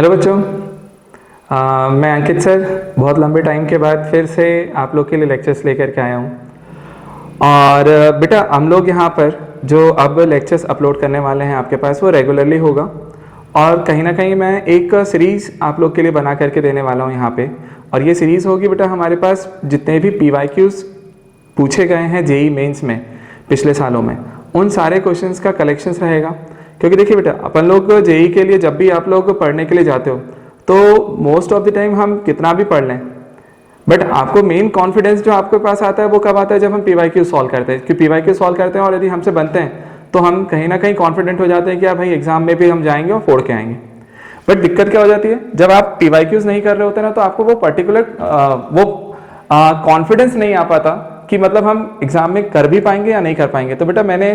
Hello बच्चों, मैं अंकित sir बहुत लंबे टाइम के बाद फिर से आप लोग के लिए लेक्चर्स लेकर के आया हूँ। और बेटा हम लोग यहाँ पर जो अब लेक्चर्स अपलोड करने वाले हैं आपके पास वो रेगुलरली होगा। और कहीं ना कहीं मैं एक सीरीज़ आप लोग के लिए बना करके देने वाला हूँ यहाँ पे। और ये सीरीज़ होगी बेटा हमारे पास जितने भी PYQs पूछे गए हैं जेई मेंस में पिछले सालों में, उन सारे क्वेश्चंस का कलेक्शंस रहेगा। क्योंकि देखिए बेटा अपन लोग जेई के लिए जब भी आप लोग पढ़ने के लिए जाते हो तो मोस्ट ऑफ द टाइम हम कितना भी पढ़ लें, बट आपको मेन कॉन्फिडेंस जो आपके पास आता है वो कब आता है, जब हम PYQ सॉल्व करते हैं। कि PYQ सॉल्व करते हैं और यदि हमसे बनते हैं तो हम कहीं ना कहीं कॉन्फिडेंट हो जाते हैं कि यार भाई एग्जाम में भी हम जाएंगे और फोड़ के आएंगे। बट दिक्कत क्या हो जाती है, जब आप PYQs नहीं कर रहे होते ना तो आपको वो पर्टिकुलर कॉन्फिडेंस नहीं आ पाता कि मतलब हम एग्जाम में कर भी पाएंगे या नहीं कर पाएंगे। तो बेटा मैंने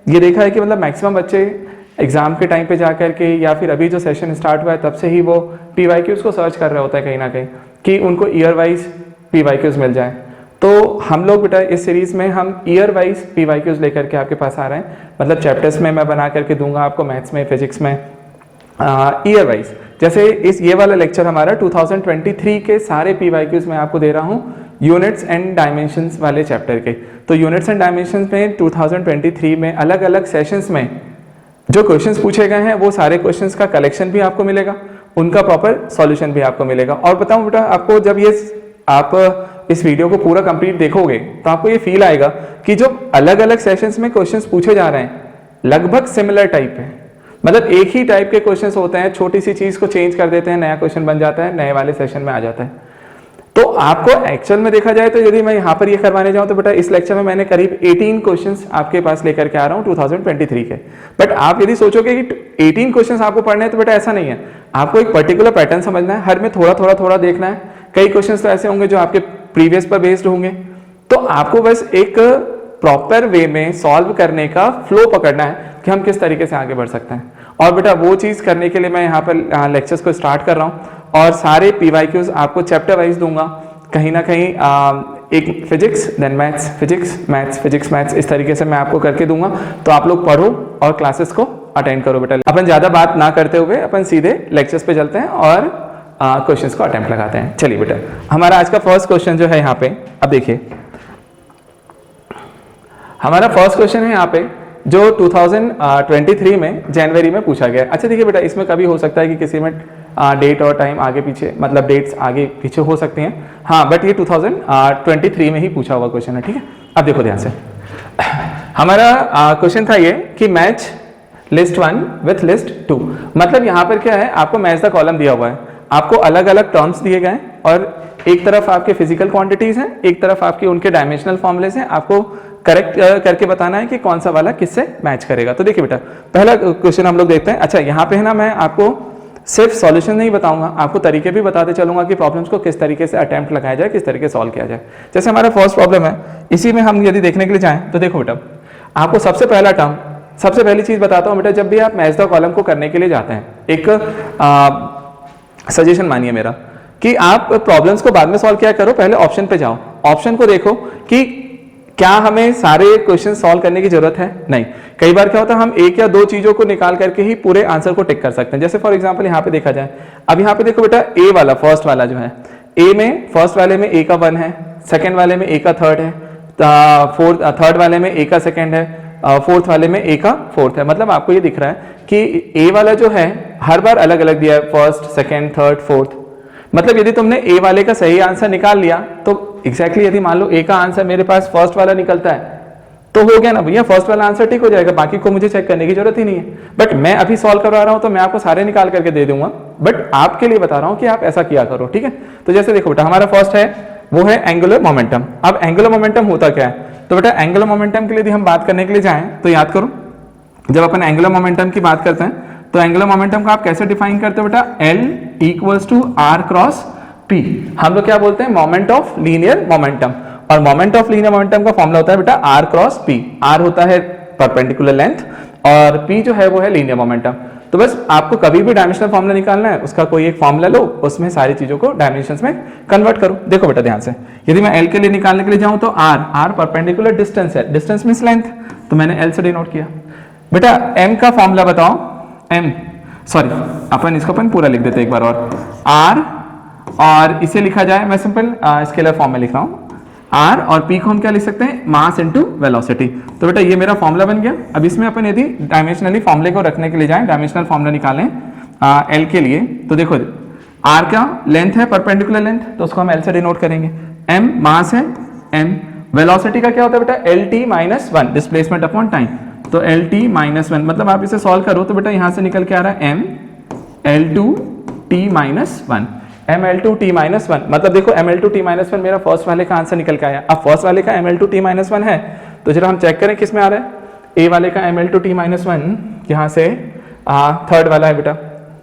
ये देखा है कि मतलब मैक्सिमम बच्चे एग्जाम के टाइम पे जा करके या फिर अभी जो सेशन स्टार्ट हुआ है तब से ही वो PYQs को सर्च कर रहे होता है कहीं ना कहीं कि उनको ईयर वाइज PYQs मिल जाए। तो हम लोग बेटा इस सीरीज में हम ईयर वाइज PYQs लेकर के आपके पास आ रहे हैं। मतलब चैप्टर्स में मैं बना करके दूंगा आपको, मैथ्स में, फिजिक्स में, ईयर वाइज। जैसे ये वाला लेक्चर हमारा 2023 के सारे PYQs मैं आपको दे रहा हूँ यूनिट्स एंड डायमेंशंस वाले चैप्टर के। तो यूनिट्स एंड डायमेंशंस में 2023 में अलग अलग सेशंस में जो क्वेश्चंस पूछे गए हैं वो सारे क्वेश्चंस का कलेक्शन भी आपको मिलेगा, उनका प्रॉपर सॉल्यूशन भी आपको मिलेगा। और बताऊं बेटा आपको, जब ये आप इस वीडियो को पूरा कंप्लीट देखोगे तो आपको ये फील आएगा कि जो अलग अलग सेशंस में क्वेश्चंस पूछे जा रहे हैं लगभग सिमिलर टाइप है। मतलब एक ही टाइप के क्वेश्चंस होते हैं, छोटी सी चीज को चेंज कर देते हैं, नया क्वेश्चन बन जाता है, नए वाले सेशन में आ जाता है। तो आपको एक्चुअल में देखा जाए तो यदि मैं यहाँ पर ये करवाने जाऊँ तो बेटा इस लेक्चर में मैंने करीब 18 क्वेश्चंस आपके पास लेकर के आ रहा हूँ 2023 के। बट आप यदि सोचोगे कि 18 क्वेश्चंस आपको पढ़ने हैं तो बेटा ऐसा नहीं है। आपको एक पर्टिकुलर पैटर्न समझना है, हर में थोड़ा देखना है। कई क्वेश्चंस तो ऐसे होंगे जो आपके प्रीवियस पर बेस्ड होंगे, तो आपको बस एक प्रॉपर वे में सॉल्व करने का फ्लो पकड़ना है कि हम किस तरीके से आगे बढ़ सकते हैं। और बेटा वो चीज़ करने के लिए मैं यहाँ पर लेक्चर्स को स्टार्ट कर रहा हूँ और सारे PYQs आपको चैप्टर वाइज दूंगा। कहीं ना कहीं एक physics then maths, physics maths, physics maths, इस तरीके से मैं आपको करके दूंगा। तो आप लोग पढ़ो और क्लासेस को अटेंड करो बेटा। अपन ज़्यादा बात ना करते हुए अपन सीधे लेक्चर्स पे चलते हैं और क्वेश्चंस को अटेम्प्ट लगाते हैं। चलिए बेटा, हमारा आज का फर्स्ट क्वेश्चन जो है यहाँ पे, अब देखिए हमारा फर्स्ट क्वेश्चन है यहाँ पे जो 2023 में जनवरी में पूछा गया। अच्छा देखिए बेटा, इसमें कभी हो सकता है कि किसी में डेट और टाइम आगे पीछे, मतलब डेट्स आगे पीछे हो सकती हैं, हाँ, बट ये 2023 में ही पूछा हुआ क्वेश्चन है। ठीक है, अब देखो ध्यान से। हमारा क्वेश्चन था ये कि मैच लिस्ट 1 विथ लिस्ट 2। मतलब यहाँ पर क्या है, आपको मैच द कॉलम दिया हुआ है, आपको अलग अलग टर्म्स दिए गए और एक तरफ आपके फिजिकल क्वांटिटीज हैं, एक तरफ आपके उनके डायमेंशनल फॉर्मुलेस हैं। आपको करेक्ट करके बताना है कि कौन सा वाला किससे मैच करेगा। तो देखिए बेटा पहला क्वेश्चन हम लोग देखते हैं। अच्छा यहाँ पे है ना, मैं आपको सिर्फ सॉल्यूशन नहीं बताऊंगा, आपको तरीके भी बताते चलूंगा कि प्रॉब्लम्स को किस तरीके से अटेम्प्ट लगाया जाए, किस तरीके से सॉल्व किया जाए। जैसे हमारा फर्स्ट प्रॉब्लम है, इसी में हम यदि देखने के लिए जाएं तो देखो बेटा आपको सबसे पहला टर्म, सबसे पहली चीज बताता हूं बेटा, जब भी आप मैच द कॉलम को करने के लिए जाते हैं, एक सजेशन मानिए मेरा कि आप प्रॉब्लम्स को बाद में सॉल्व किया करो, पहले ऑप्शन पे जाओ, ऑप्शन को देखो कि क्या हमें सारे क्वेश्चन सॉल्व करने की जरूरत है। नहीं, कई बार क्या होता है हम एक या दो चीजों को निकाल करके ही पूरे आंसर को टिक कर सकते हैं। जैसे फॉर एग्जांपल यहाँ पे देखा जाए, अब यहाँ पे देखो बेटा ए वाला, फर्स्ट वाला जो है, ए में फर्स्ट वाले में ए का 1 है, सेकंड वाले में ए का 3rd है, थर्ड वाले में ए का 2nd है, फोर्थ वाले में ए का 4th है। मतलब आपको ये दिख रहा है कि ए वाला जो है हर बार अलग अलग दिया है, फर्स्ट, सेकेंड, थर्ड, फोर्थ। मतलब यदि तुमने ए वाले का सही आंसर निकाल लिया तो एग्जैक्टली यदि मान लो ए का आंसर मेरे पास फर्स्ट वाला निकलता है तो हो गया ना भैया, फर्स्ट वाला आंसर ठीक हो जाएगा, बाकी को मुझे चेक करने की जरूरत ही नहीं है। बट मैं अभी सॉल्व करवा रहा हूं तो मैं आपको सारे निकाल करके दे दूंगा, बट आपके लिए बता रहा हूं कि आप ऐसा किया करो। ठीक है, तो जैसे देखो बेटा हमारा फर्स्ट है वो है एंगुलर मोमेंटम। अब एंगुलर मोमेंटम होता क्या है, तो बेटा एंगुलर मोमेंटम के लिए यदि हम बात करने के लिए जाएं तो याद करो, जब अपन एंगुलर मोमेंटम की बात करते हैं तो एंगुलर मोमेंटम को आप कैसे डिफाइन करते हो बेटा, L equals to R cross P। हम लोग क्या बोलते हैं, मोमेंट ऑफ लीनियर मोमेंटम। और मोमेंट ऑफ लीनियर मोमेंटम का फॉर्मूला होता है बेटा R क्रॉस P। R होता है परपेंडिकुलर लेंथ और P जो है वो है लीनियर मोमेंटम। तो बस आपको कभी भी डायमेंशनल फॉर्मूला निकालना है, उसका कोई एक फॉर्मूला लो, उसमें सारी चीजों को डायमेंशंस में कन्वर्ट करो। देखो बेटा ध्यान से, यदि मैं L के लिए निकालने के लिए जाऊं तो R परपेंडिकुलर डिस्टेंस है, डिस्टेंस मींस लेंथ, तो मैंने L से डिनोट किया। बेटा M का फॉर्मूला बताओ, M सॉरी अपन इसको अपन पूरा लिख देते हैं एक बार और इसे लिखा जाए, मैं सिंपल स्केलर फॉर्म में लिख रहा हूँ r और p को हम क्या लिख सकते हैं, मास इनटू वेलोसिटी। तो बेटा ये मेरा फॉर्मूला बन गया। अब इसमें अपन यदि डायमेंशनली फॉर्मूले को रखने के लिए जाएं, डायमेंशनल फॉर्मूला निकालें l के लिए, तो देखो r का लेंथ है परपेंडिकुलर लेंथ, तो उसको हम l से डिनोट करेंगे। m मास है, m वेलोसिटी का क्या होता है बेटा, lt minus 1 displacement upon time. तो lt माइनस 1 मतलब आप इसे सॉल्व करो तो बेटा यहां से निकल के आ रहा है m l2t minus 1, ml2t minus 1। मतलब देखो ml2t माइनस 1 मेरा फर्स्ट वाले का आंसर निकल के आया। अब फर्स्ट वाले का ml2t माइनस 1 है, तो जरा हम चेक करें किस में आ रहा है। a वाले का ml2t माइनस 1 यहाँ से थर्ड वाला है बेटा,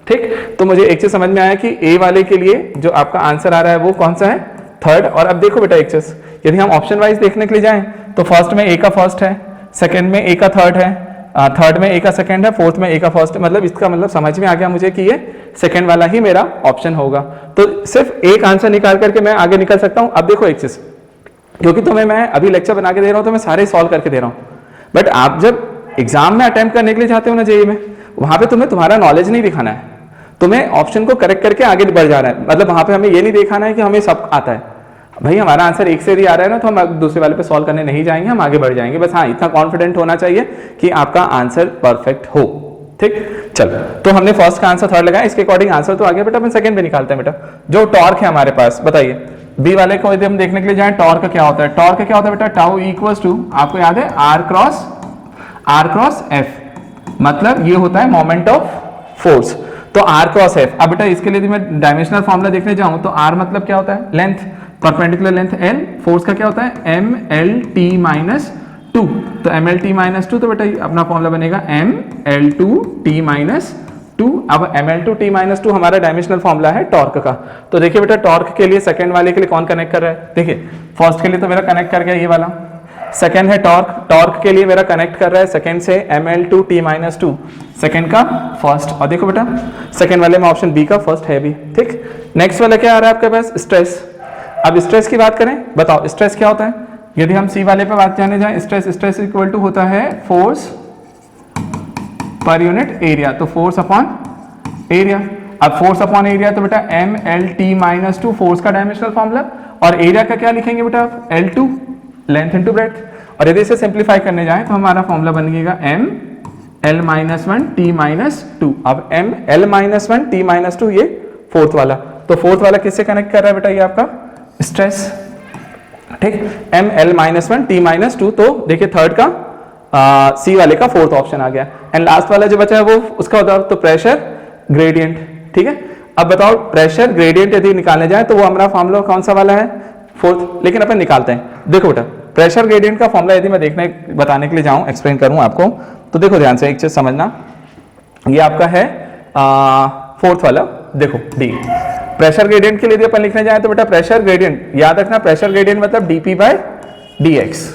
ठीक। तो मुझे एक चीज समझ में आया कि a वाले के लिए जो आपका आंसर आ रहा है वो कौन सा है, थर्ड। और अब देखो बेटा एक चीज, यदि हम ऑप्शन वाइज देखने के लिए जाएं तो फर्स्ट में a का फर्स्ट है, सेकंड में a का थर्ड है, थर्ड में a का सेकंड है, फोर्थ में a का फर्स्ट। मतलब इसका मतलब समझ में आ गया मुझे कि ये सेकंड वाला ही मेरा ऑप्शन होगा। तो सिर्फ एक आंसर निकाल करके मैं आगे निकल सकता हूं। अब देखो एक चीज, क्योंकि तुम्हें मैं अभी लेक्चर बना के दे रहा हूं तो मैं सारे सॉल्व करके दे रहा हूं, बट आप जब एग्जाम में अटेम्प्ट करने के लिए जाते हो ना जेईई में, वहां पे तुम्हें तुम्हारा नॉलेज नहीं दिखाना है, तुम्हें ऑप्शन को करेक्ट करके आगे बढ़ जाना है। मतलब वहां पे हमें ये नहीं दिखाना है कि हमें सब आता है। भाई हमारा आंसर एक से यदि आ रहा है ना तो हम दूसरे वाले पे सॉल्व करने नहीं जाएंगे, हम आगे बढ़ जाएंगे। बस हाँ इतना कॉन्फिडेंट होना चाहिए कि आपका आंसर परफेक्ट हो, ठीक। चलो तो हमने फर्स्ट का आंसर थर्ड लगाया, इसके अकॉर्डिंग आंसर तो आ गया बेटा। अपन सेकंड पे निकालते हैं बेटा। जो टॉर्क है हमारे पास, बताइए बी वाले को यदि हम देखने के लिए जाएं, टॉर्क क्या होता है। टॉर्क क्या होता है बेटा, टाउ इक्वल्स टू, आपको याद है आर क्रॉस एफ, मतलब ये होता है मोमेंट ऑफ फोर्स। तो आर क्रॉस एफ। अब बेटा इसके लिए मैं डायमेंशनल फॉर्मूला देखने जाऊं तो आर मतलब क्या होता है, length, perpendicular length l, force का क्या होता है m l t माइनस 2। तो m l t माइनस 2, तो बेटा अपना फॉर्मूला बनेगा m l 2 t माइनस 2। अब m l 2 t माइनस 2 हमारा डायमेंशनल फॉर्मूला है टॉर्क का। तो देखिए बेटा टॉर्क के लिए सेकंड वाले के लिए कौन कनेक्ट कर रहा है, देखिए फर्स्ट के लिए तो मेरा कनेक्ट कर गया ये वाला, सेकंड है टॉर्क के लिए मेरा कनेक्ट कर रहा है सेकंड से m l 2 t minus 2, second का फर्स्ट। और देखो बेटा सेकंड वाले में ऑप्शन बी का फर्स्ट है भी, ठीक। नेक्स्ट वाला क्या आ रहा है आपके पास, स्ट्रेस। अब स्ट्रेस की बात करें, बताओ स्ट्रेस क्या होता है। यदि हम सी वाले पे बात जाने जाएं, स्ट्रेस इक्वल टू होता है फोर्स पर यूनिट एरिया। तो फोर्स अपॉन एरिया। अब फोर्स अपॉन एरिया तो बेटा M L T minus 2 force का डायमेंशनल फॉर्मूला, और एरिया का क्या लिखेंगे बेटा आप, L2 लेंथ इनटू ब्रेड्थ। और यदि इसे सिंप्लीफाई करने जाएं तो हमारा फॉर्मूला बनेगा M L minus 1 T minus 2। अब M L minus 1 T minus 2 ये फोर्थ वाला, तो फोर्थ वाला किससे कनेक्ट कर रहा है बेटा, ये आपका स्ट्रेस, ठीक। M L minus 1 T minus 2, तो देखिए थर्ड का सी वाले का फोर्थ ऑप्शन आ गया। एंड लास्ट वाला जो बचा है वो उसका होता है तो प्रेशर ग्रेडियंट, ठीक है। अब बताओ प्रेशर ग्रेडियंट यदि निकालने जाए तो वो हमारा फॉर्मूला कौन सा वाला है, फोर्थ, लेकिन अपन निकालते हैं। देखो बेटा प्रेशर ग्रेडियंट का फॉर्मूला यदि मैं बताने के लिए जाऊं, एक्सप्लेन करूं आपको, तो देखो ध्यान से एक चीज समझना, ये आपका है फोर्थ वाला, देखो डी। प्रेशर ग्रेडियंट के लिए यदि अपन लिखने जाए तो बेटा प्रेशर ग्रेडियंट याद रखना, प्रेशर ग्रेडियंट मतलब dp बाय dx।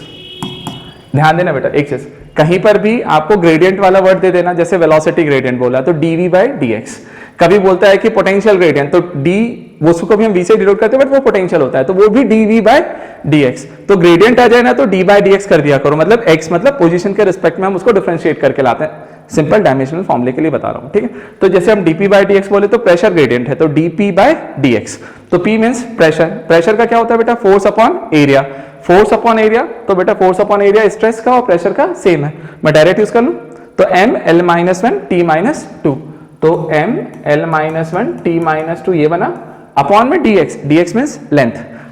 ध्यान देना बेटा एक चीज, कहीं पर भी आपको ग्रेडियंट वाला वर्ड दे देना, जैसे वेलोसिटी ग्रेडियंट बोला तो dv बाय dx। कभी बोलता है कि पोटेंशियल ग्रेडियंट, तो d वो उसको भी हम v से डिनोट करते हैं, बट वो पोटेंशियल होता है तो वो भी dv बाय dx। तो ग्रेडियंट आ जाए ना तो d बाय dx कर दिया करो, मतलब x मतलब पोजीशन के रिस्पेक्ट में हम उसको डिफरेंशिएट करके लाते हैं। सिंपल डायमेंशनल फॉर्मूले के लिए बता रहा हूं, ठीक है। तो जैसे हम dp बाय dx बोले तो प्रेशर ग्रेडियंट है तो dp बाय dx। तो p मींस प्रेशर, प्रेशर का क्या होता है बेटा, force upon area. Force upon area, तो बेटा फोर्स अपॉन एरिया स्ट्रेस का और प्रेशर का सेम है, मैं डायरेक्ट यूज कर लूं तो m l minus 1 t minus 2, तो m l minus 1 t minus 2 ये बना, अपॉन में dx, dx मींस लेंथ,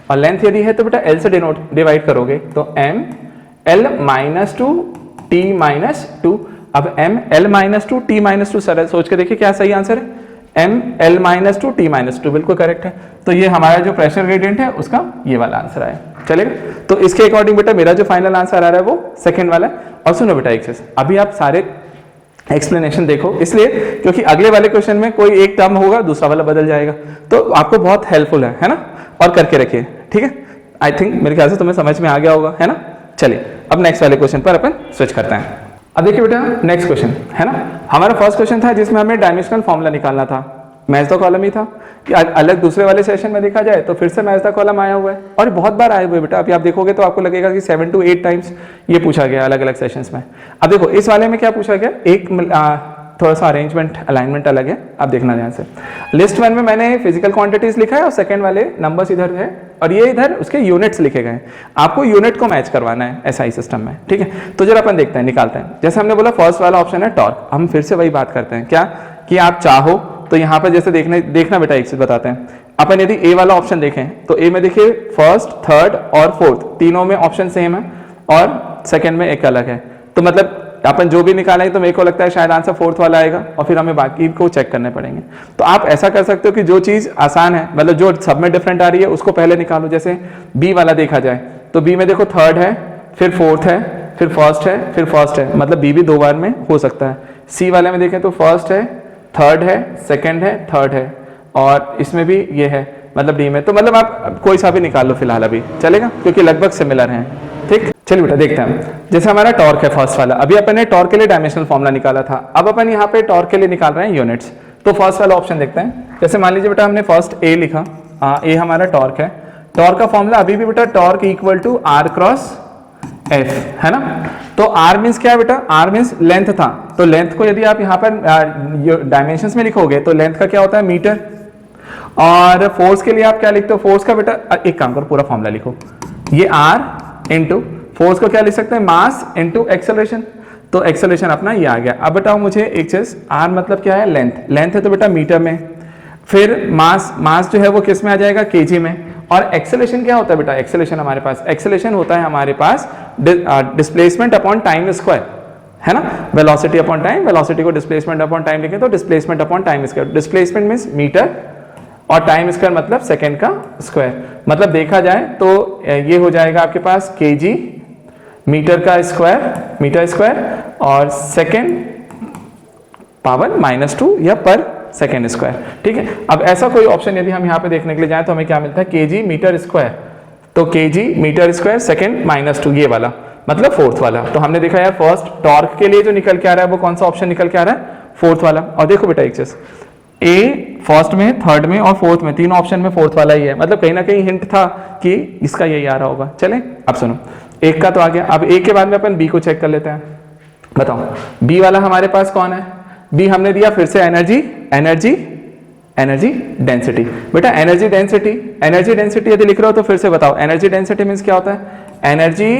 और लेंथ यदि है तो बेटा l से डिवाइड करोगे तो m l minus 2 t minus 2। अब m l minus 2 t minus 2, sir सोच के देखिए क्या सही आंसर है, m l minus 2 t minus 2 बिल्कुल करेक्ट है। तो ये हमारा जो प्रेशर ग्रेडियंट है उसका ये वाला आंसर आया, चलेगा। तो इसके अकॉर्डिंग बेटा मेरा जो फाइनल आंसर आ रहा है वो सेकंड वाला है। और सुनो बेटा एक चीज, अभी आप सारे एक्सप्लेनेशन देखो, इसलिए क्योंकि अगले वाले क्वेश्चन में कोई एक टर्म होगा दूसरा वाला बदल जाएगा, तो आपको बहुत हेल्पफुल है ना, और करके रखिए, ठीक है। आई थिंक मेरे ख्याल से तुम्हें समझ में आ गया होगा, है ना। चलिए अब नेक्स्ट वाले क्वेश्चन पर अपन स्विच करते हैं। अब देखिए बेटा नेक्स्ट क्वेश्चन है ना, हमारा फर्स्ट क्वेश्चन था जिसमें हमें डायमेंशनल फॉर्मूला निकालना था, मैच द कॉलम ही था कि अलग दूसरे वाले सेशन में देखा जाए तो फिर से मैच द कॉलम आया हुआ है, और बहुत बार आए हुए बेटा। अभी आप देखोगे तो आपको लगेगा कि 7 to 8 टाइम्स ये पूछा गया अलग अलग सेशंस में। अब देखो इस वाले में क्या पूछा गया, एक थोड़ा सा अरेंजमेंट अलाइनमेंट अलग है, आप देखना ध्यान से। लिस्ट 1 में मैंने फिजिकल क्वांटिटीज लिखा है और सेकंड वाले नंबर्स इधर है और ये इधर उसके यूनिट्स लिखे गए। आपको यूनिट को मैच करवाना है एसआई सिस्टम में, ठीक है। तो जरा अपन देखते हैं, निकालते हैं। जैसे हमने बोला फर्स्ट वाला ऑप्शन है टॉर्क, हम फिर से वही बात करते हैं क्या कि आप चाहो तो यहाँ पर जैसे देखना बेटा एक चीज बताते हैं। अपन यदि ए वाला ऑप्शन देखें तो ए में देखिए फर्स्ट, थर्ड और फोर्थ तीनों में ऑप्शन सेम है और सेकंड में एक अलग है। तो मतलब अपन जो भी निकालेंगे तो मेरे को लगता है शायद आंसर फोर्थ वाला आएगा और फिर हमें बाकी को चेक करने पड़ेंगे। तो आप ऐसा कर सकते हो कि जो चीज आसान है, मतलब जो सब में डिफरेंट आ रही है उसको पहले निकालो। जैसे बी वाला देखा जाए तो बी में देखो थर्ड है, फिर फोर्थ है, फिर फर्स्ट है, फिर फर्स्ट है, मतलब बी भी 2 बार में हो सकता है। सी वाले में देखें तो फर्स्ट है, थर्ड है, सेकेंड है, थर्ड है और इसमें भी ये है, मतलब डी में। तो मतलब आप कोई सा भी निकाल लो फिलहाल, अभी चलेगा क्योंकि लगभग सिमिलर हैं, ठीक। चलिए बेटा देखते हैं। जैसे हमारा टॉर्क है फर्स्ट वाला, अभी अपन ने टॉर्क के लिए डायमेंशनल फॉर्मूला निकाला था, अब अपन यहाँ पे टॉर्क के लिए निकाल रहे हैं यूनिट्स। तो फर्स्ट वाला ऑप्शन देखते हैं। जैसे मान लीजिए बेटा हमने फर्स्ट ए लिखा, ए हमारा टॉर्क है। टॉर्क का फॉर्मूला अभी भी बेटा torque equal to R cross F है ना। तो आर मीन्स क्या है बेटा, आर मीन्स लेंथ था, तो लेंथ को यदि आप यहाँ पर डायमेंशंस में लिखोगे तो लेंथ का क्या होता है मीटर। और फोर्स के लिए आप क्या लिखते हो, फोर्स का बेटा एक काम करो पूरा फॉर्मूला लिखो, ये आर इंटू फोर्स को क्या लिख सकते हैं मास इंटू एक्सेलरेशन। तो एक्सेलरेशन अपना ये आ गया। अब बताओ मुझे एक चीज, आर मतलब क्या है लेंथ, लेंथ है तो बेटा मीटर में, फिर मास जो है वो किस में आ जाएगा केजी में। और एक्सेलरेशन क्या होता है बेटा, एक्सेलरेशन हमारे पास एक्सेलरेशन होता है हमारे पास डिस्प्लेसमेंट अपॉन टाइम स्क्वायर है ना। वेलोसिटी अपॉन टाइम, वेलोसिटी को डिस्प्लेसमेंट अपॉन टाइम लिखें तो displacement upon time square. Displacement means metre और टाइम स्क्वायर मतलब सेकंड का स्क्वायर। मतलब देखा जाए तो ये हो जाएगा आपके पास केजी मीटर का स्क्वायर, मीटर स्क्वायर और सेकंड पावर -2 या पर सेकेंड स्क्वायर, ठीक है। अब ऐसा कोई ऑप्शन यदि हम यहाँ पे देखने के लिए जाएं तो हमें क्या मिलता है केजी मीटर स्क्वायर, तो केजी मीटर स्क्वायर सेकेंड -2 ये वाला मतलब फोर्थ वाला। तो हमने देखा यार फर्स्ट टॉर्क के लिए जो निकल के आ रहा है वो कौन सा ऑप्शन निकल के आ रहा है, फोर्थ वाला। और देखो बेटा एक चीज, ए फर्स्ट में, थर्ड में और फोर्थ में तीनों ऑप्शन में फोर्थ वाला ही है, मतलब कहीं ना कहीं हिंट था कि इसका यही आ रहा होगा। चले अब सुनो, एक का तो आ गया, अब ए के बाद में अपन बी को चेक कर लेते हैं। बताओ बी वाला हमारे पास कौन है, बी हमने दिया फिर से एनर्जी डेंसिटी। बेटा एनर्जी डेंसिटी यदि लिख रहे हो तो फिर से बताओ एनर्जी डेंसिटी मींस क्या होता है, एनर्जी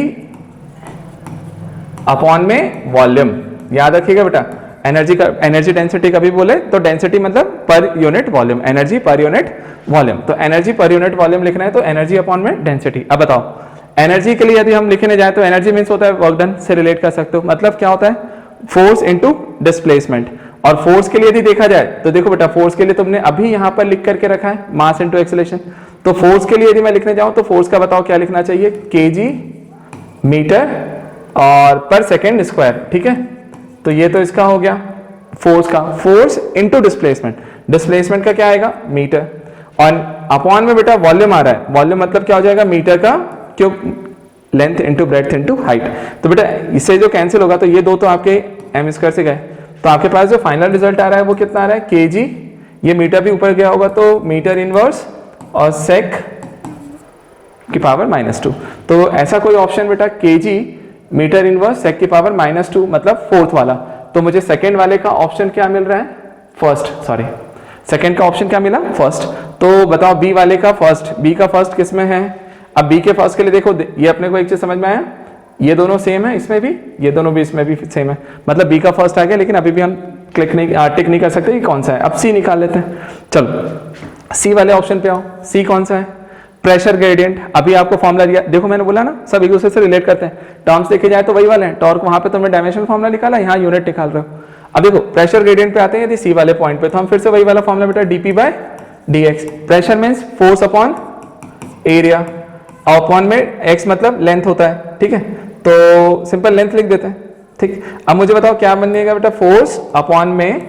अपॉन में वॉल्यूम। याद रखिएगा बेटा, एनर्जी डेंसिटी कभी बोले तो डेंसिटी मतलब per unit volume, energy per unit volume. तो एनर्जी पर यूनिट वॉल्यूम लिखना है तो एनर्जी अपॉन में डेंसिटी। अब बताओ एनर्जी के लिए यदि हम लिखने जाए तो एनर्जी मींस होता है वर्क डन से रिलेट कर सकते हो, मतलब क्या होता है फोर्स इनटू डिस्प्लेसमेंट। और फोर्स के लिए यदि देखा जाए तो देखो बेटा फोर्स के लिए तुमने अभी यहां पर लिख करके रखा है मास इनटू एक्सेलरेशन। तो फोर्स के लिए यदि मैं लिखने जाऊं तो फोर्स का बताओ क्या लिखना चाहिए, केजी मीटर और पर सेकेंड स्क्वायर, ठीक है। तो ये तो इसका हो गया फोर्स का, फोर्स इनटू डिस्प्लेसमेंट, डिस्प्लेसमेंट का क्या आएगा मीटर और अपॉन में बेटा वॉल्यूम आ रहा है, वॉल्यूम मतलब क्या हो जाएगा मीटर का cube, length into breadth into height. तो बेटा इससे जो कैंसिल होगा तो ये दो तो आपके एम स्क्वायर से गए, तो आपके पास जो फाइनल रिजल्ट आ रहा है वो कितना आ रहा है केजी, ये मीटर भी ऊपर गया होगा तो मीटर इनवर्स और सेक की पावर -2। तो ऐसा कोई ऑप्शन बेटा केजी मीटर इनवर्स सेक की पावर -2 मतलब फोर्थ वाला। तो मुझे सेकेंड वाले का ऑप्शन क्या मिल रहा है, सेकेंड का ऑप्शन क्या मिला फर्स्ट। तो बताओ बी वाले का फर्स्ट, बी का फर्स्ट किस में है। अब बी के फर्स्ट के लिए देखो ये अपने को एक चीज समझ में आया, ये दोनों सेम है, इसमें भी ये दोनों भी इसमें भी सेम है, मतलब बी का फर्स्ट आ गया। लेकिन अभी भी हम टिक नहीं कर सकते कि कौन सा है। अब सी निकाल लेते हैं, चलो सी वाले ऑप्शन पे आओ। सी कौन सा है, प्रेशर ग्रेडियंट। अभी आपको फॉर्मुला दिया, देखो मैंने बोला ना सब एक दूसरे से रिलेट करते हैं, टर्म्स देखे जाए तो वही वाले हैं। टॉर्क वहां पे तुमने डायमेंशनल फॉर्मुला निकाला, यहाँ यूनिट निकाल रहे हो। अब देखो प्रेशर ग्रेडियंट पे आते हैं यदि सी वाले पॉइंट पे, तो हम फिर से वही वाला फॉर्मुला बेटा dp/dx। Pressure means force upon area, upon में x मतलब लेंथ होता है, ठीक है। तो सिंपल लेंथ लिख देते हैं, ठीक। अब मुझे बताओ क्या बनेगा बेटा, फोर्स अपॉन में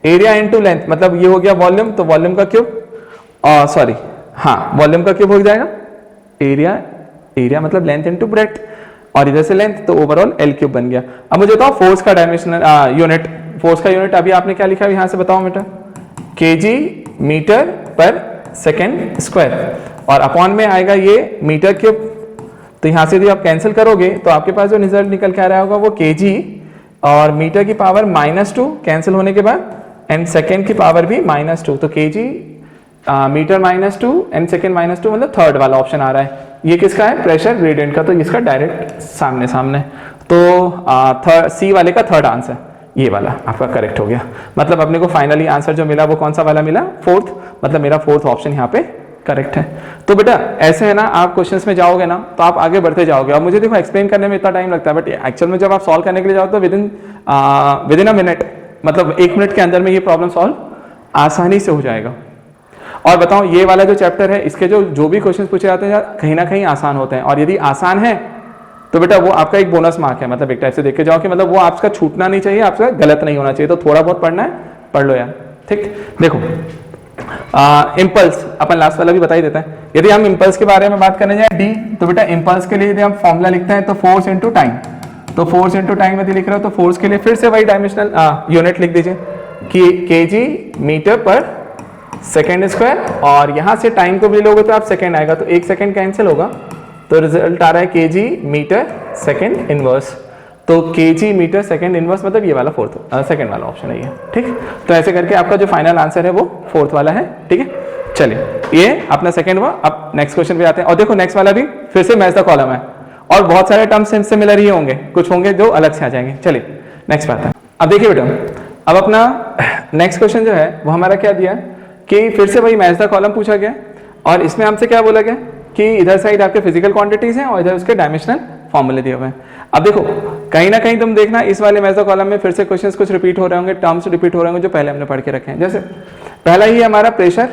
एरिया इनटू लेंथ, मतलब ये हो गया वॉल्यूम, तो वॉल्यूम का क्यूब, सॉरी हाँ वॉल्यूम का क्यूब हो जाएगा एरिया मतलब लेंथ इनटू ब्रेड्थ, और इधर से लेंथ तो ओवरऑल L क्यूब बन गया। अब मुझे बताओ फोर्स का डायमेंशनल यूनिट, फोर्स का यूनिट अभी आपने क्या लिखा है यहाँ से बताओ बेटा, केजी मीटर पर सेकेंड स्क्वायर, और अपॉन में आएगा ये मीटर क्यूब। तो यहां से यदि आप कैंसिल करोगे तो आपके पास जो रिजल्ट निकल के आ रहा होगा वो केजी और मीटर की पावर -2 कैंसिल होने के बाद, एंड सेकेंड की पावर भी -2, तो केजी मीटर -2 एंड सेकेंड -2, मतलब थर्ड वाला ऑप्शन आ रहा है। ये किसका है? प्रेशर ग्रेडियंट का, तो इसका डायरेक्ट सामने सामने, तो सी वाले का थर्ड आंसर ये वाला आपका करेक्ट हो गया। मतलब अपने को फाइनली आंसर जो मिला वो कौन सा वाला मिला? फोर्थ, मतलब मेरा फोर्थ ऑप्शन यहाँ पे करेक्ट है। तो बेटा ऐसे है ना, आप क्वेश्चंस में जाओगे ना तो आप आगे बढ़ते जाओगे। और मुझे देखो एक्सप्लेन करने में इतना टाइम लगता है, बट एक्चुअल में जब आप सॉल्व करने के लिए जाओ तो विद इन अ मिनट, मतलब 1 मिनट के अंदर में ये प्रॉब्लम सॉल्व आसानी से हो जाएगा। और बताओ ये वाला जो चैप्टर है, इसके जो भी क्वेश्चन पूछे जाते हैं कहीं ना कहीं आसान होते हैं, और यदि आसान है तो बेटा वो आपका एक बोनस मार्क है। मतलब एक टाइप से देख के जाओ कि मतलब वो आपका छूटना नहीं चाहिए, आपका गलत नहीं होना चाहिए। तो थोड़ा बहुत पढ़ना है, पढ़ लो यार, ठीक। देखो इम्पल्स अपन लास्ट वाला भी बता ही देता है। यदि हम इम्पल्स के बारे में बात करने जाए डी, तो बेटा इम्पल्स के लिए यदि हम फॉर्मूला लिखते हैं तो फोर्स इंटू टाइम, तो फोर्स इंटू टाइम यदि लिख रहे हो तो फोर्स के लिए फिर से वही डायमेंशनल यूनिट लिख दीजिए कि केजी मीटर पर सेकेंड स्क्वायर, और यहां से टाइम को भी लोगे तो आप सेकेंड आएगा, तो 1 सेकेंड कैंसिल होगा, तो रिजल्ट आ रहा है केजी मीटर सेकेंड इनवर्स। तो केजी मीटर सेकेंड इनवर्स मतलब ये वाला फोर्थ सेकेंड वाला ऑप्शन है ये, ठीक। तो ऐसे करके आपका जो फाइनल आंसर है वो फोर्थ वाला है, ठीक है। चलिए ये अपना सेकेंड हुआ। अब नेक्स्ट क्वेश्चन पे आते हैं, और देखो नेक्स्ट वाला भी फिर से मैच द कॉलम है, और बहुत सारे टर्म्स सिमिलर ही होंगे, कुछ होंगे जो अलग से आ जाएंगे। चलिए नेक्स्ट बात है। अब देखिए बेटा, अब अपना नेक्स्ट क्वेश्चन जो है वो हमारा क्या दिया कि फिर से वही मैच द कॉलम पूछा गया, और इसमें हमसे क्या बोला गया कि इधर साइड आपके फिजिकल क्वांटिटीज हैं और इधर उसके डायमेंशनल फॉर्मूले दिए हुए हैं। अब देखो कहीं ना कहीं तुम देखना इस वाले मैच द कॉलम में फिर से क्वेश्चंस कुछ रिपीट हो रहे होंगे, टर्म्स रिपीट हो रहे होंगे जो पहले हमने पढ़ के रखे हैं। जैसे पहला ही हमारा प्रेशर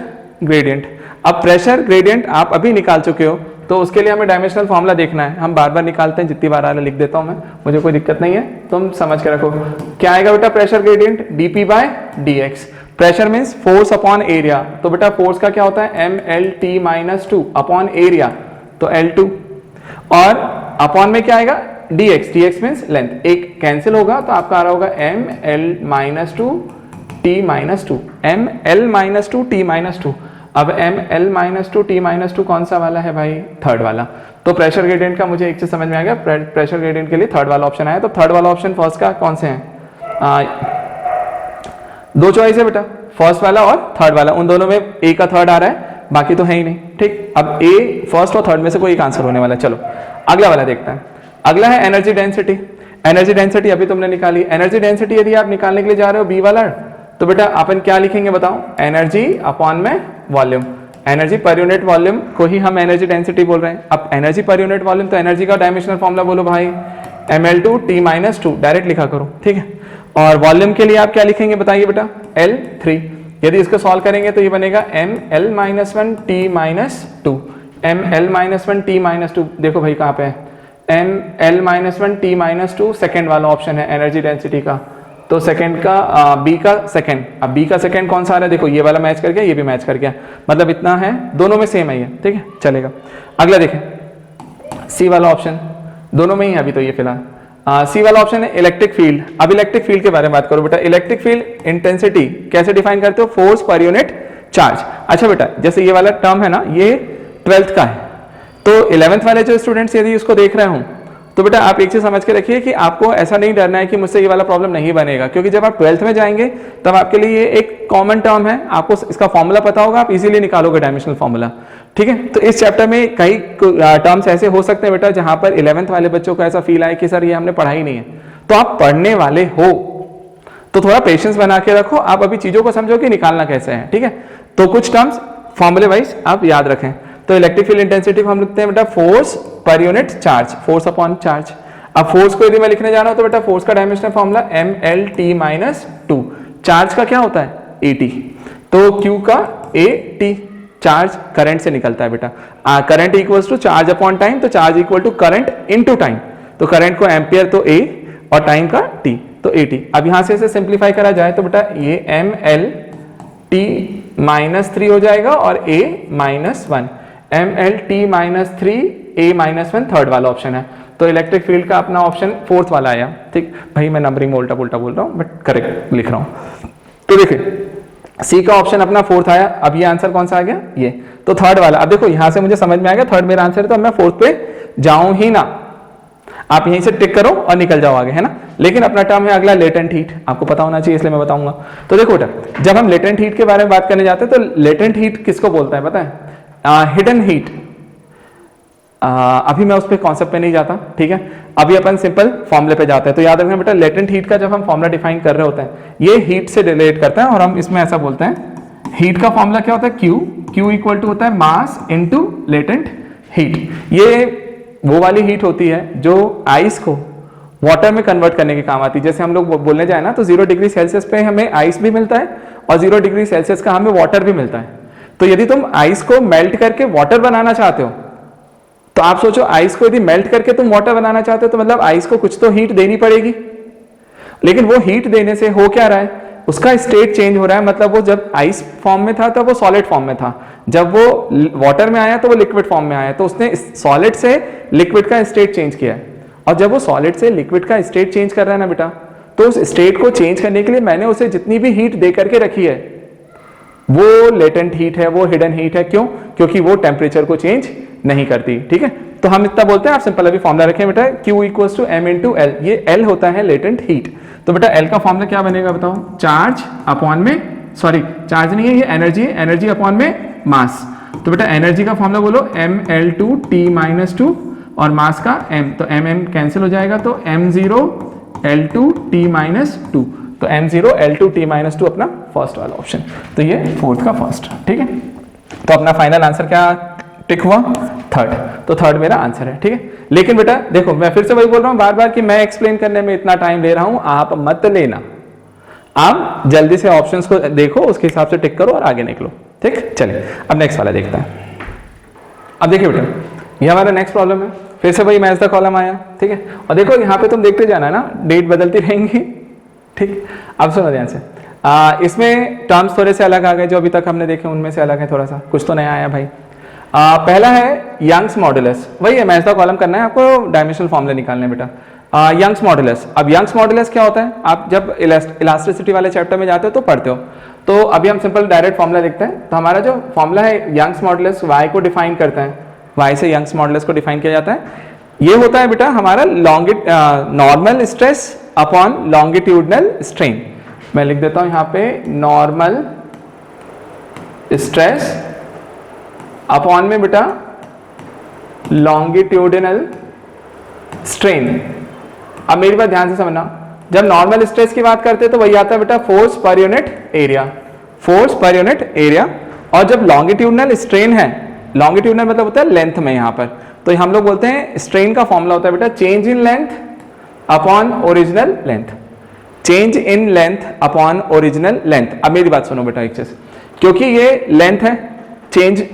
ग्रेडियंट। अब प्रेशर ग्रेडियंट आप अभी निकाल चुके हो, तो उसके लिए हमें डायमेंशनल फॉर्मूला देखना है। हम बार बार निकालते हैं, जितनी बार आ रहा लिख देता हूं मैं, मुझे कोई दिक्कत नहीं है, तुम समझ के रखो। क्या आएगा बेटा? Pressure gradient dp/dx। Pressure means force upon area, तो बेटा फोर्स का क्या होता है? mlt-2 अपॉन एरिया, तो L2, और अपॉन में क्या आएगा? dx, dx मीन्स लेंथ, एक कैंसिल होगा तो आपका आ रहा होगा ml-2t-2, ml-2t-2। अब ml-2t-2 कौन सा वाला है भाई? थर्ड वाला। तो प्रेशर ग्रेडियंट का मुझे एक चीज समझ में आ गया, प्रेशर ग्रेडियंट के लिए थर्ड वाला ऑप्शन आया। तो थर्ड वाला ऑप्शन फर्स्ट का कौन से हैं? दो चॉइस है बेटा, फर्स्ट वाला और थर्ड वाला, उन दोनों में ए का थर्ड आ रहा है, बाकी तो है ही नहीं, ठीक। अब ए फर्स्ट और थर्ड में से कोई एक आंसर होने वाला है। चलो अगला वाला देखते हैं। अगला है एनर्जी डेंसिटी। एनर्जी डेंसिटी अभी तुमने निकाली। एनर्जी डेंसिटी यदि आप निकालने के लिए जा रहे हो बी वाला, तो बेटा अपन क्या लिखेंगे बताओ? एनर्जी अपॉन में volume. Energy per unit volume को ही हम एनर्जी डेंसिटी बोल रहे हैं। अब एनर्जी पर यूनिट वॉल्यूम, तो एनर्जी का डायमेंशनल फॉर्मूला बोलो भाई, ml2t-2, डायरेक्ट लिखा करो, ठीक है। और वॉल्यूम के लिए आप क्या लिखेंगे बताइए बेटा? L3। यदि इसको सॉल्व करेंगे तो ये बनेगा ml-1t-2, ml-1t-2। देखो भाई कहाँ पे है? ml-1t-2 सेकेंड वाला ऑप्शन है एनर्जी डेंसिटी का, तो सेकेंड का बी का सेकेंड। अब बी का सेकेंड कौन सा आ रहा है? देखो ये वाला मैच कर गया, ये भी मैच कर गया, मतलब इतना है, दोनों में सेम है ये, ठीक है, चलेगा। अगला देखें, सी वाला ऑप्शन, दोनों में ही है अभी तो ये फिलहाल। सी वाला ऑप्शन है इलेक्ट्रिक फील्ड। अब इलेक्ट्रिक फील्ड के बारे में बात करो बेटा। इलेक्ट्रिक फील्ड इंटेंसिटी कैसे डिफाइन करते हो? फोर्स पर यूनिट चार्ज। अच्छा बेटा, जैसे ये वाला टर्म है ना, ये 12th का है, तो 11th वाले जो स्टूडेंट्स यदि इसको देख रहे हो तो बेटा आप एक चीज समझ के रखिए कि आपको ऐसा नहीं डरना है कि मुझसे ये वाला प्रॉब्लम नहीं बनेगा, क्योंकि जब आप 12th में जाएंगे तब आपके लिए ये एक कॉमन टर्म है, आपको इसका फॉर्मूला पता होगा, आप इजीली निकालोगे डायमेंशनल फॉर्मूला, ठीक है। तो इस चैप्टर में कई टर्म्स ऐसे हो सकते हैं बेटा जहां पर 11th वाले बच्चों को ऐसा फील आए कि सर ये हमने पढ़ा ही नहीं है। तो आप पढ़ने वाले हो तो थोड़ा पेशेंस बना के रखो, आप अभी चीजों को समझो कि निकालना कैसे है, ठीक है। तो कुछ टर्म्स फॉर्मूले वाइज आप याद रखें। तो इलेक्ट्रिक फील्ड इंटेंसिटी को हम लिखते हैं बेटा फोर्स पर unit charge, force upon charge. अब फोर्स को यदि मैं लिखने जा रहा हूं तो बेटा फोर्स का डायमेंशनल फॉर्मूला mlt-2। चार्ज का क्या होता है? at। तो q का at, चार्ज करंट से निकलता है बेटा। Current equals to charge upon time, तो charge equal to current into time, तो करंट को एम्पियर तो a और टाइम का t, तो at। अब यहां से इसे सिंप्लीफाई करा जाए तो बेटा ये mlt-3 हो जाएगा और a-1, mlt-3 a-1 थर्ड वाला ऑप्शन है। तो इलेक्ट्रिक फील्ड का अपना ऑप्शन फोर्थ वाला आया, ठीक भाई। मैं नंबरिंग में उल्टा पुल्टा बोल रहा हूं बट करेक्ट लिख रहा हूं। तो देखिए सी का ऑप्शन अपना फोर्थ आया। अब ये आंसर कौन सा आ गया? ये। तो थर्ड वाला। अब देखो यहां से मुझे समझ में आ गया थर्ड मेरा आंसर है, तो अब मैं फोर्थ पे जाऊं ही ना। आप यहीं से टिक करो और निकल जाओ आगे, है ना। लेकिन अपना टर्म है अगला लेटेंट हीट, आपको पता होना चाहिए इसलिए मैं बताऊंगा। तो देखो बेटा, जब हम लेटेंट हीट के बारे में बात करने जाते हैं तो लेटेंट हीट किसको बोलता है पता है? Hidden heat. अभी मैं उस पर कॉन्सेप्ट पे नहीं जाता, ठीक है। अभी अपन सिंपल फॉर्मूले पे जाते हैं। तो याद रखना बेटा, लेटेंट हीट का जब हम फॉर्मूला डिफाइन कर रहे होते हैं, ये हीट से रिलेट करता है और हम इसमें ऐसा बोलते हैं, हीट का फॉर्मूला क्या होता है? Q इक्वल टू होता है मास इनटू लेटेंट हीट। ये वो वाली हीट होती है जो आइस को वाटर में कन्वर्ट करने के काम आती है। जैसे हम लोग बोलने जाए ना तो 0 डिग्री सेल्सियस पे हमें आइस भी मिलता है और 0 डिग्री सेल्सियस का हमें वाटर भी मिलता है। तो यदि तुम आइस को मेल्ट करके वाटर बनाना चाहते हो, तो आप सोचो आइस को यदि मेल्ट करके तुम वाटर बनाना चाहते हो तो मतलब आइस को कुछ तो हीट देनी पड़ेगी। लेकिन वो हीट देने से हो क्या रहा है? उसका स्टेट चेंज हो रहा है। मतलब वो जब आइस फॉर्म में था तो वो सॉलिड फॉर्म में था, जब वो वाटर में आया तो वो लिक्विड फॉर्म में आया। तो उसने सॉलिड से लिक्विड का स्टेट चेंज किया है। और जब वो सॉलिड से लिक्विड का स्टेट चेंज कर रहा है ना बेटा, तो उस स्टेट को चेंज करने के लिए मैंने उसे जितनी भी हीट दे करके रखी है वो लेटेंट हीट है, वो हिडन हीट है। क्यों? क्योंकि वो टेम्परेचर को चेंज नहीं करती, ठीक है। तो हम इतना बोलते हैं, आप सिंपल अभी फॉर्मूला रखें बेटा, Q equals to M into L. ये L होता है लेटेंट हीट। तो बेटा L का फॉर्मूला क्या बनेगा बताओ? चार्ज अपॉन में, सॉरी चार्ज नहीं है ये, एनर्जी है, एनर्जी अपॉन में मास। तो बेटा एनर्जी का फॉर्मूला बोलो mL2T-2 और मास का m, तो m कैंसिल हो जाएगा, तो m0L2T-2। तो m0L2T-2 अपना फर्स्ट वाला ऑप्शन। तो ये फोर्थ का फर्स्ट, ठीक है। तो अपना फाइनल आंसर क्या टिक हुआ? थर्ड। तो थर्ड मेरा आंसर है, ठीक है। लेकिन बेटा देखो, मैं फिर से वही बोल रहा हूं बार बार कि मैं एक्सप्लेन करने में इतना टाइम ले रहा हूं, आप मत लेना। आप जल्दी से ऑप्शंस को देखो, उसके हिसाब से टिक करो और आगे निकलो, ठीक। चलिए अब नेक्स्ट वाला देखते हैं। अब देखिए बेटा, ये हमारा नेक्स्ट प्रॉब्लम है। फिर से वही मैच द कॉलम आया, ठीक है। और देखो यहाँ पे तुम देखते जाना ना, डेट बदलती रहेंगी, ठीक। अब सुनो ध्यान से, इसमें टर्म्स थोड़े से अलग आ गए, जो अभी तक हमने देखे उनमें से अलग है, थोड़ा सा कुछ तो नया आया भाई। पहला है यंग्स मॉडुलस। वही है, मैच द कॉलम करना है आपको, डायमेंशनल फॉर्मूले निकालने हैं बेटा। यंग्स मॉडुलस, अब यंग्स मॉडुलस क्या होता है? आप जब इलास्टिसिटी वाले चैप्टर में जाते हो तो पढ़ते हो। तो अभी हम सिंपल डायरेक्ट फॉर्मूला लिखते हैं। तो हमारा जो फॉर्मूला है यंग्स मॉडुलस, y को डिफाइन करते हैं, y से यंग्स मॉडुलस को डिफाइन किया जाता है। ये होता है बेटा हमारा normal stress upon longitudinal strain. मैं लिख देता हूं यहाँ पे, नॉर्मल स्ट्रेस अपॉन में बेटा लॉन्गिट्यूडिनल स्ट्रेन। अब मेरी बात ध्यान से समझना, जब नॉर्मल स्ट्रेस की बात करते हैं तो वही आता है बेटा फोर्स पर यूनिट एरिया, फोर्स पर यूनिट एरिया। और जब लॉन्गिट्यूडिनल स्ट्रेन है, लॉन्गिट्यूडिनल मतलब होता है लेंथ में यहाँ पर, तो हम लोग बोलते हैं स्ट्रेन का फॉर्मूला होता है बेटा change in length upon original length, change in length upon original length. अब मेरी बात सुनो बेटा एक चीज, क्योंकि ये लेंथ है, चेंज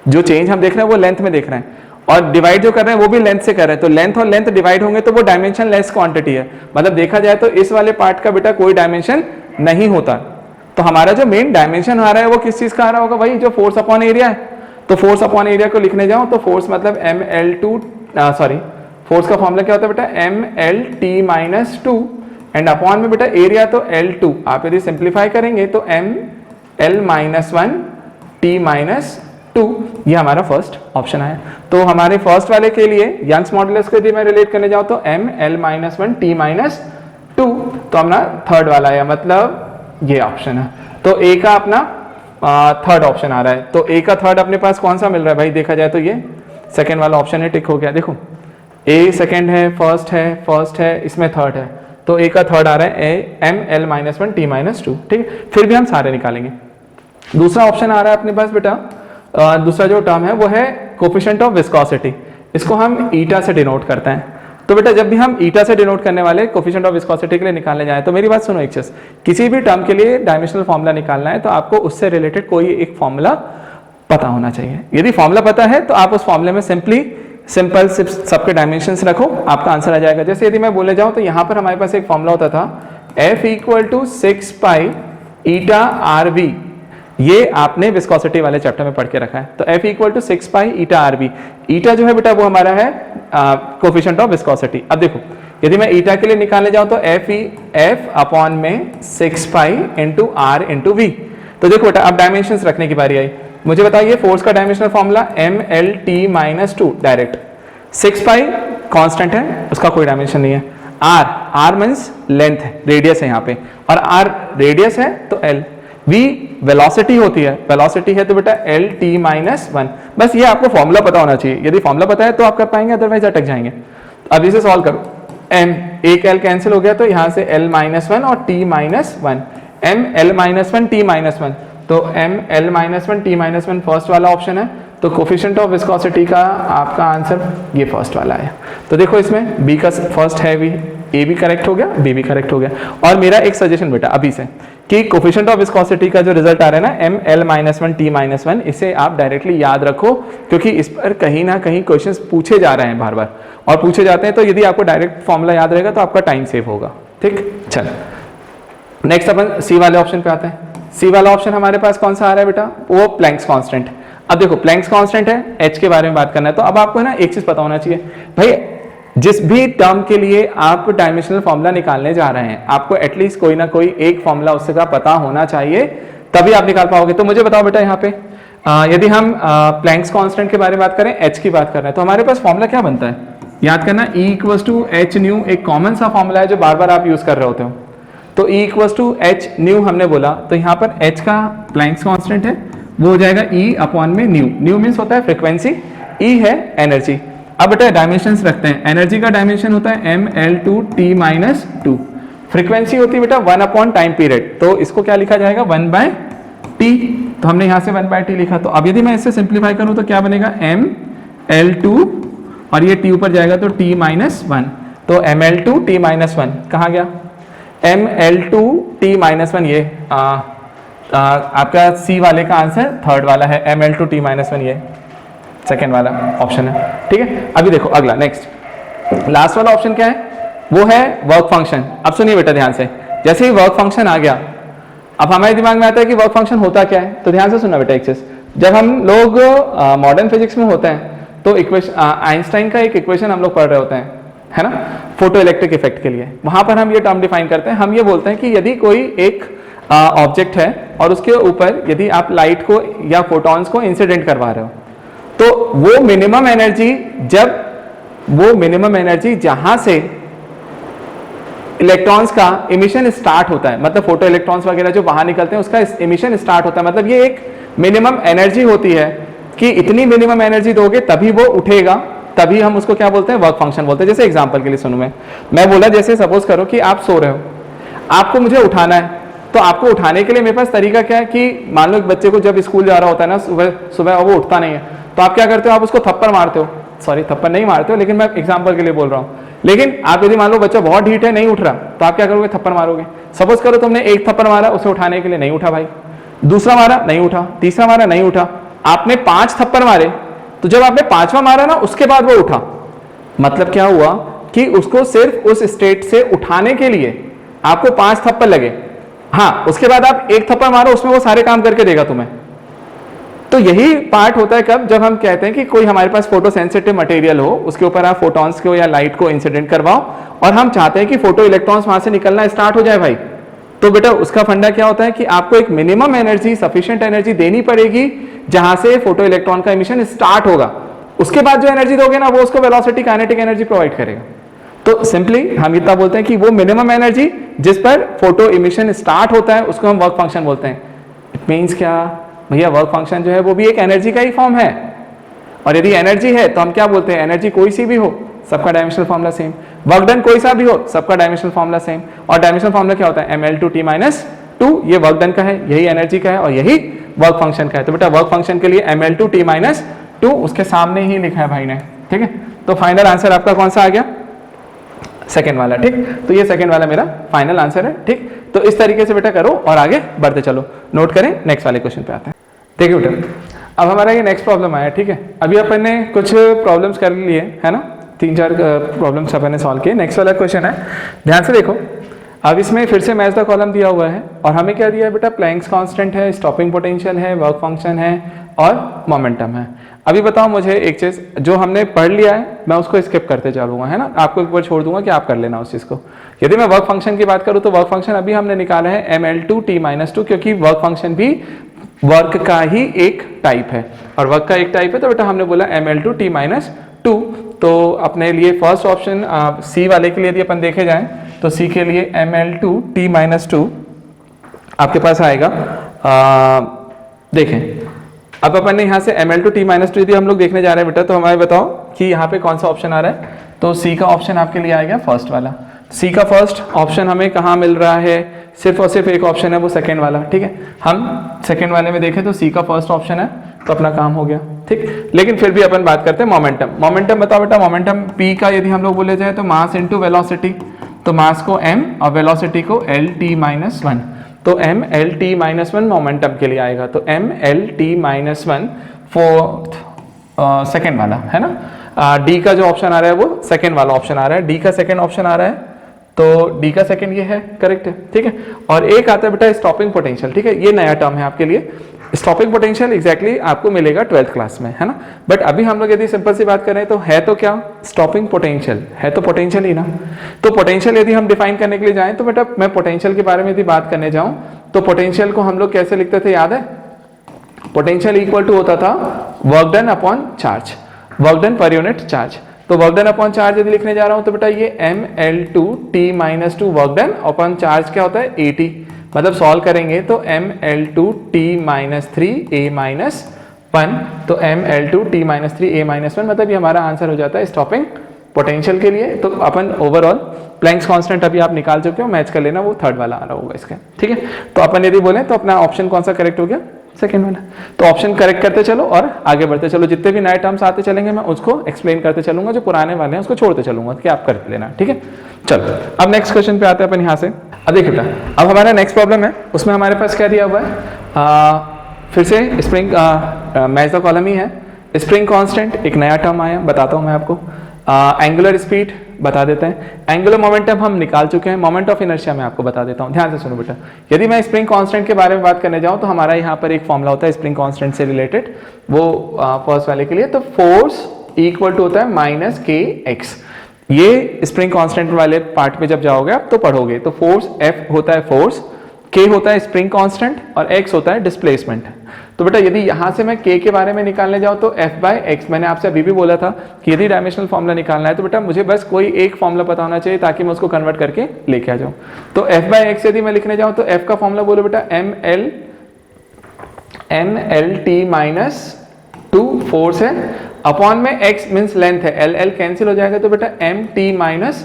जो चेंज हम देख रहे हैं वो लेंथ में देख रहे हैं, और डिवाइड जो कर रहे हैं वो भी लेंथ से कर रहे हैं। तो लेंथ और लेंथ डिवाइड होंगे तो वो डायमेंशन लेस क्वांटिटी है। मतलब देखा जाए तो इस वाले पार्ट का बेटा कोई डायमेंशन नहीं होता। तो हमारा जो मेन डायमेंशन आ रहा है वो किस चीज का आ रहा होगा भाई? जो फोर्स अपॉन एरिया है। तो फोर्स अपॉन एरिया को लिखने जाओ तो फोर्स मतलब फोर्स का फॉर्मूला क्या होता है बेटा? mLT-2 एंड अपॉन में बेटा एरिया तो L2। आप यदि सिंप्लीफाई करेंगे तो mL-1T-2। ये हमारा फर्स्ट ऑप्शन है। तो हमारे फर्स्ट वाले के लिए यंग्स मॉडुलस को यदि मैं रिलेट करने जाऊं तो mL-1T-2। तो अपना थर्ड वाला है, मतलब ये ऑप्शन है। तो ए का अपना थर्ड ऑप्शन आ रहा है। तो ए का थर्ड अपने पास कौन सा मिल रहा है भाई? देखा जाए तो ये सेकेंड वाला ऑप्शन है, टिक हो गया। देखो ए सेकेंड है, फर्स्ट है, इसमें थर्ड है, तो ए का थर्ड आ रहा है mL-1T-2, ठीक है। फिर भी हम सारे निकालेंगे। दूसरा ऑप्शन आ रहा है अपने पास बेटा, दूसरा जो टर्म है वो है कोफिशिएंट ऑफ विस्कोसिटी। इसको हम ईटा से डिनोट करते हैं। तो बेटा जब भी हम ईटा से डिनोट करने वाले कोफिशिएंट ऑफ विस्कोसिटी के लिए निकालने जाए, तो मेरी बात सुनो एक चीज, किसी भी टर्म के लिए डायमेंशनल फॉर्मूला निकालना है तो आपको उससे रिलेटेड कोई एक फॉर्मूला पता होना चाहिए। यदि फॉर्मूला पता है तो आप उस फॉर्मूले में सिंपल सबके डायमेंशंस रखो, आपका आंसर आ जाएगा। जैसे यदि मैं बोलने जाऊं तो यहाँ पर हमारे पास एक फॉर्मूला होता था F = 6 पाई ईटा RV। ये आपने विस्कोसिटी वाले चैप्टर में पढ़ के रखा है। तो F = 6 पाई ईटा RV। ईटा जो है बेटा वो हमारा है कोफिशिएंट ऑफ विस्कोसिटी। अब देखो यदि मैं ईटा के लिए निकालने जाऊं तो F अपॉन में 6 pi into R into V। तो देखो बेटा अब डायमेंशंस रखने की बारी आई। मुझे बताइए फोर्स का डायमेंशनल फॉर्मूला mLT-2 डायरेक्ट 6 पाई कांस्टेंट है, उसका कोई डायमेंशन नहीं है। आर मीन्स लेंथ है, रेडियस है यहाँ पे, और आर रेडियस है तो एल। वी वेलोसिटी होती है, वेलोसिटी है तो बेटा एल टी माइनस वन। बस ये आपको फॉर्मूला पता होना चाहिए, यदि फॉर्मूला पता है तो आप कर पाएंगे, अदरवाइज अटक जाएंगे। अब इसे सॉल्व करो, एम एक एल कैंसिल हो गया तो यहाँ से एल माइनस वन और T minus one, M L minus one T minus one, तो M L minus one T minus one first वाला ऑप्शन है, तो कोफिशिएंट ऑफ विस्कोसिटी का आपका आंसर ये फर्स्ट वाला है। तो देखो इसमें बी का फर्स्ट है, वी ए भी करेक्ट हो गया, बी भी करेक्ट हो गया। और मेरा एक सजेशन बेटा अभी से कि कोफिशिएंट ऑफ विस्कोसिटी का जो रिजल्ट आ रहा है ना M L minus one T minus one, इसे आप डायरेक्टली याद रखो, क्योंकि इस पर कहीं ना कहीं क्वेश्चंस पूछे जा रहे हैं बार बार, और पूछे जाते हैं तो यदि आपको डायरेक्ट फॉर्मूला याद रहेगा तो आपका टाइम सेव होगा। ठीक, चल नेक्स्ट अपन सी वाले ऑप्शन पे आते हैं। सी वाला ऑप्शन हमारे पास कौन सा आ रहा है बेटा, वो प्लैंक्स कांस्टेंट। अब देखो प्लैंक्स कांस्टेंट है, एच के बारे में बात करना है, तो अब आपको ना एक चीज पता होना चाहिए भाई, जिस भी टर्म के लिए आप डायमेंशनल फॉर्मूला निकालने जा रहे हैं, आपको एटलीस्ट कोई ना कोई एक फॉर्मूला उससे का पता होना चाहिए, तभी आप निकाल पाओगे। तो मुझे बताओ बेटा यहाँ पे यदि हम प्लैंक्स कांस्टेंट के बारे में बात करें, एच की बात कर रहे हैं, तो हमारे पास फॉर्मूला क्या बनता है, याद करना E equals to H nu, एक कॉमन सा फॉर्मूला है जो बार बार आप यूज कर रहे होते हो। तो E equals to H nu हमने बोला, तो यहाँ पर H का प्लैंक्स कांस्टेंट है, वो हो जाएगा E अपॉन में न्यू। न्यू मीन्स होता है फ्रीक्वेंसी, E है एनर्जी। अब बेटा डायमेंशंस रखते हैं, एनर्जी का डायमेंशन होता है ml2t माइनस 2, फ्रीक्वेंसी होती है बेटा 1 अपॉन टाइम पीरियड, तो इसको क्या लिखा जाएगा 1/t, तो हमने यहाँ से 1/t लिखा। तो अब यदि मैं इससे सिंप्लीफाई करूँ तो क्या बनेगा ml2 और ये t ऊपर जाएगा तो t माइनस 1, तो ml2t माइनस 1 कहाँ गया, ml2t माइनस 1, ये आपका सी वाले का आंसर थर्ड वाला है, ml2t माइनस 1 ये सेकेंड वाला ऑप्शन है। ठीक है, अभी देखो अगला नेक्स्ट लास्ट वाला ऑप्शन क्या है, वो है वर्क फंक्शन। अब सुनिए बेटा ध्यान से, जैसे ही वर्क फंक्शन आ गया, अब हमारे दिमाग में आता है कि वर्क फंक्शन होता क्या है, तो ध्यान से सुनना बेटा एक चीज, जब हम लोग मॉडर्न फिजिक्स में होते हैं तो इक्वेशन आइंस्टाइन का एक इक्वेशन हम लोग पढ़ रहे होते हैं, है ना, फोटो इलेक्ट्रिक इफेक्ट के लिए, वहां पर हम ये टर्म डिफाइन करते हैं, हम ये बोलते हैं कि यदि कोई एक ऑब्जेक्ट है और उसके ऊपर यदि आप लाइट को या फोटॉन्स को इंसिडेंट करवा रहे हो, तो वो मिनिमम एनर्जी, जब वो मिनिमम एनर्जी जहां से इलेक्ट्रॉन्स का इमिशन स्टार्ट होता है, मतलब फोटो इलेक्ट्रॉन्स वगैरह जो बाहर निकलते हैं उसका इमिशन स्टार्ट होता है, मतलब ये एक मिनिमम एनर्जी होती है कि इतनी मिनिमम एनर्जी दोगे तभी वो उठेगा, तभी हम उसको क्या बोलते हैं, वर्क फंक्शन बोलते हैं। जैसे एग्जांपल के लिए सुनो, मैं बोला जैसे सपोज करो कि आप सो रहे हो, आपको मुझे उठाना है, तो आपको उठाने के लिए मेरे पास तरीका क्या है कि मान लो एक बच्चे को जब स्कूल जा रहा होता है ना सुबह सुबह और वो उठता नहीं है, तो आप क्या करते हो, आप उसको थप्पड़ मारते हो, सॉरी थप्पड़ नहीं मारते हो, लेकिन मैं एग्जांपल के लिए बोल रहा हूँ, लेकिन आप यदि मान लो बच्चा बहुत ढीठ है, नहीं उठ रहा, तो आप क्या करोगे, थप्पड़ मारोगे। सपोज करो तुमने एक थप्पड़ मारा उसे उठाने के लिए, नहीं उठा भाई, दूसरा मारा नहीं उठा, तीसरा मारा नहीं उठा, आपने 5 थप्पड़ मारे, तो जब आपने 5वां मारा ना उसके बाद वो उठा, मतलब क्या हुआ कि उसको सिर्फ उस स्टेट से उठाने के लिए आपको 5 थप्पड़ लगे। हाँ, उसके बाद आप एक थप्पड़ मारो, उसमें वो सारे काम करके देगा तुम्हें। तो यही पार्ट होता है कब, जब हम कहते हैं कि कोई हमारे पास फोटो सेंसिटिव मटेरियल हो, उसके ऊपर आप फोटॉन्स को या लाइट को इंसिडेंट करवाओ और हम चाहते हैं कि फोटो इलेक्ट्रॉन्स वहां से निकलना स्टार्ट हो जाए भाई, तो बेटा उसका फंडा क्या होता है कि आपको एक मिनिमम एनर्जी, सफिशिएंट एनर्जी देनी पड़ेगी जहां से फोटो इलेक्ट्रॉन का इमिशन स्टार्ट होगा, उसके बाद जो एनर्जी दोगे ना वो उसको वेलोसिटी काइनेटिक एनर्जी प्रोवाइड करेगा। तो सिंपली हम इतना बोलते हैं कि वो मिनिमम एनर्जी जिस पर फोटो इमिशन स्टार्ट होता है उसको हम वर्क फंक्शन बोलते हैं। इट मीन्स क्या भैया, वर्क फंक्शन जो है वो भी एक एनर्जी का ही फॉर्म है, और यदि एनर्जी है तो हम क्या बोलते हैं, एनर्जी कोई सी भी हो सबका dimensional formula same, work done कोई सा भी हो सबका डायमेंशनल फॉर्मूला सेम, और डायमेंशनल फॉर्मूला क्या होता है, ml2t माइनस 2, ये वर्क डन का है, यही एनर्जी का है और यही वर्क फंक्शन का है। तो बेटा वर्क फंक्शन के लिए ml2t माइनस 2 उसके सामने ही लिखा है भाई ने, ठीक है। तो फाइनल आंसर आपका कौन सा आ गया, सेकेंड वाला, ठीक। तो ये सेकेंड वाला मेरा फाइनल आंसर है, ठीक। तो इस तरीके से बेटा करो और आगे बढ़ते चलो, नोट करें, नेक्स्ट वाले क्वेश्चन पे आते हैं। ठीक है बेटा, अब हमारा ये नेक्स्ट प्रॉब्लम आया, ठीक है। अभी अपन ने कुछ प्रॉब्लम्स कर लिए है ना, 3-4 प्रॉब्लम्स अपन ने सॉल्व किए। नेक्स्ट वाला क्वेश्चन है, ध्यान से देखो। अब इसमें फिर से मैच द कॉलम दिया हुआ है और हमें क्या दिया है बेटा, प्लैंक्स कांस्टेंट है, स्टॉपिंग पोटेंशियल है, वर्क फंक्शन है और मोमेंटम है। अभी बताओ मुझे एक चीज, जो हमने पढ़ लिया है मैं उसको स्किप करते चलूंगा, है ना, आपको एक बार छोड़ दूंगा कि आप कर लेना उस चीज को। यदि मैं वर्क फंक्शन की बात करूं तो वर्क फंक्शन अभी हमने निकाला है ml2t माइनस 2, क्योंकि वर्क फंक्शन भी वर्क का ही एक टाइप है और वर्क का एक टाइप है, तो बेटा हमने बोला ml2t माइनस 2। तो अपने लिए फर्स्ट ऑप्शन सी वाले के लिए यदि अपन देखे जाएं तो सी के लिए ml2t-2 आपके पास आएगा। देखें, अब अपन ने यहाँ से ml2t-2 यदि हम लोग देखने जा रहे हैं बेटा, तो हमें बताओ कि यहाँ पे कौन सा ऑप्शन आ रहा है। तो सी का ऑप्शन आपके लिए आएगा फर्स्ट वाला। सी का फर्स्ट ऑप्शन हमें कहाँ मिल रहा है, सिर्फ और सिर्फ एक ऑप्शन है, वो सेकंड वाला। ठीक है, हम सेकंड वाले में देखें तो सी का फर्स्ट ऑप्शन है, तो अपना काम हो गया। ठीक, लेकिन फिर भी अपन बात करते हैं मोमेंटम। मोमेंटम बताओ बेटा, मोमेंटम पी का यदि हम लोग बोले जाए तो मास इंटू वेलोसिटी, तो मास को m और वेलोसिटी को lt-1, तो mlt-1 मोमेंटम के लिए आएगा। तो mlt-1 फोर्थ सेकेंड वाला है ना। डी का जो ऑप्शन आ रहा है वो सेकेंड वाला ऑप्शन आ रहा है, डी का सेकेंड ऑप्शन आ रहा है, तो डी का सेकेंड ये है, करेक्ट है। ठीक है, और एक आता है बेटा स्टॉपिंग पोटेंशियल। ठीक है, ये नया टर्म है आपके लिए। स्टॉपिंग पोटेंशियल एग्जैक्टली आपको मिलेगा 12th क्लास में, है ना। बट अभी हम लोग यदि सिंपल सी बात करें तो है तो क्या, स्टॉपिंग पोटेंशियल है, तो पोटेंशियल ही ना। तो पोटेंशियल यदि हम डिफाइन करने के लिए जाएं तो बेटा मैं पोटेंशियल के बारे में यदि बात करने जाऊं तो पोटेंशियल को हम लोग कैसे लिखते थे, याद है? पोटेंशियल इक्वल टू होता था work done upon charge, work done पर यूनिट चार्ज। तो वर्क डन अपॉन चार्ज यदि लिखने जा रहा हूं तो बेटा ये ml2t-2 work done upon charge क्या होता है, 80। मतलब सॉल्व करेंगे तो ml2t-3a-1, तो ml2t-3a-1 मतलब ये हमारा आंसर हो जाता है स्टॉपिंग पोटेंशियल के लिए। तो अपन ओवरऑल प्लैंक्स कांस्टेंट अभी आप निकाल चुके हो, मैच कर लेना, वो थर्ड वाला आ रहा होगा इसका। ठीक है, तो अपन यदि बोले तो अपना ऑप्शन कौन सा करेक्ट हो गया, सेकंड वाला। तो ऑप्शन करेक्ट करते चलो और आगे बढ़ते चलो। जितने भी नए टर्म्स आते चलेंगे मैं उसको एक्सप्लेन करते चलूंगा, जो पुराने वाले हैं उसको छोड़ते चलूंगा कि आप कर लेना। ठीक है, चलो अब नेक्स्ट क्वेश्चन पे आते हैं अपन यहाँ से। अब देखिए बेटा, अब हमारा नेक्स्ट प्रॉब्लम है, उसमें हमारे पास क्या दिया हुआ है, फिर से स्प्रिंग मैच द कॉलम ही है। स्प्रिंग कांस्टेंट एक नया टर्म आया, बताता हूँ मैं आपको। एंगुलर स्पीड बता देते हैं, एंगुलर मोमेंटम हम निकाल चुके हैं, मोमेंट ऑफ इनर्शिया मैं आपको बता देता हूँ, ध्यान से सुनो बेटा। यदि मैं स्प्रिंग कांस्टेंट के बारे में बात करने जाऊँ तो हमारा यहाँ पर एक फॉर्मूला होता है स्प्रिंग कांस्टेंट से रिलेटेड, वो फर्स्ट वाले के लिए। तो फोर्स इक्वल टू होता है माइनस के एक्स। ये स्प्रिंग कांस्टेंट वाले पार्ट में जब जाओगे आप तो पढ़ोगे। तो फोर्स एफ होता है फोर्स, के होता है स्प्रिंग कांस्टेंट और एक्स होता है डिस्प्लेसमेंट। तो बेटा यदि यहां से मैं के के बारे में निकालने जाऊं तो एफ बाय एक्स, मैंने आपसे अभी भी बोला था कि यदि डायमेंशनल फॉर्मूला निकालना है तो बेटा मुझे बस कोई एक फॉर्मूला पता होना चाहिए ताकि मैं उसको कन्वर्ट करके लेके आ जाऊं। तो एफ बाय एक्स यदि मैं लिखने जाऊं तो एफ का फॉर्मूला बोलो बेटा mlt-2 फोर्स है, अपॉन में x मींस लेंथ है, एल एल कैंसिल हो जाएगा तो बेटा mt-2।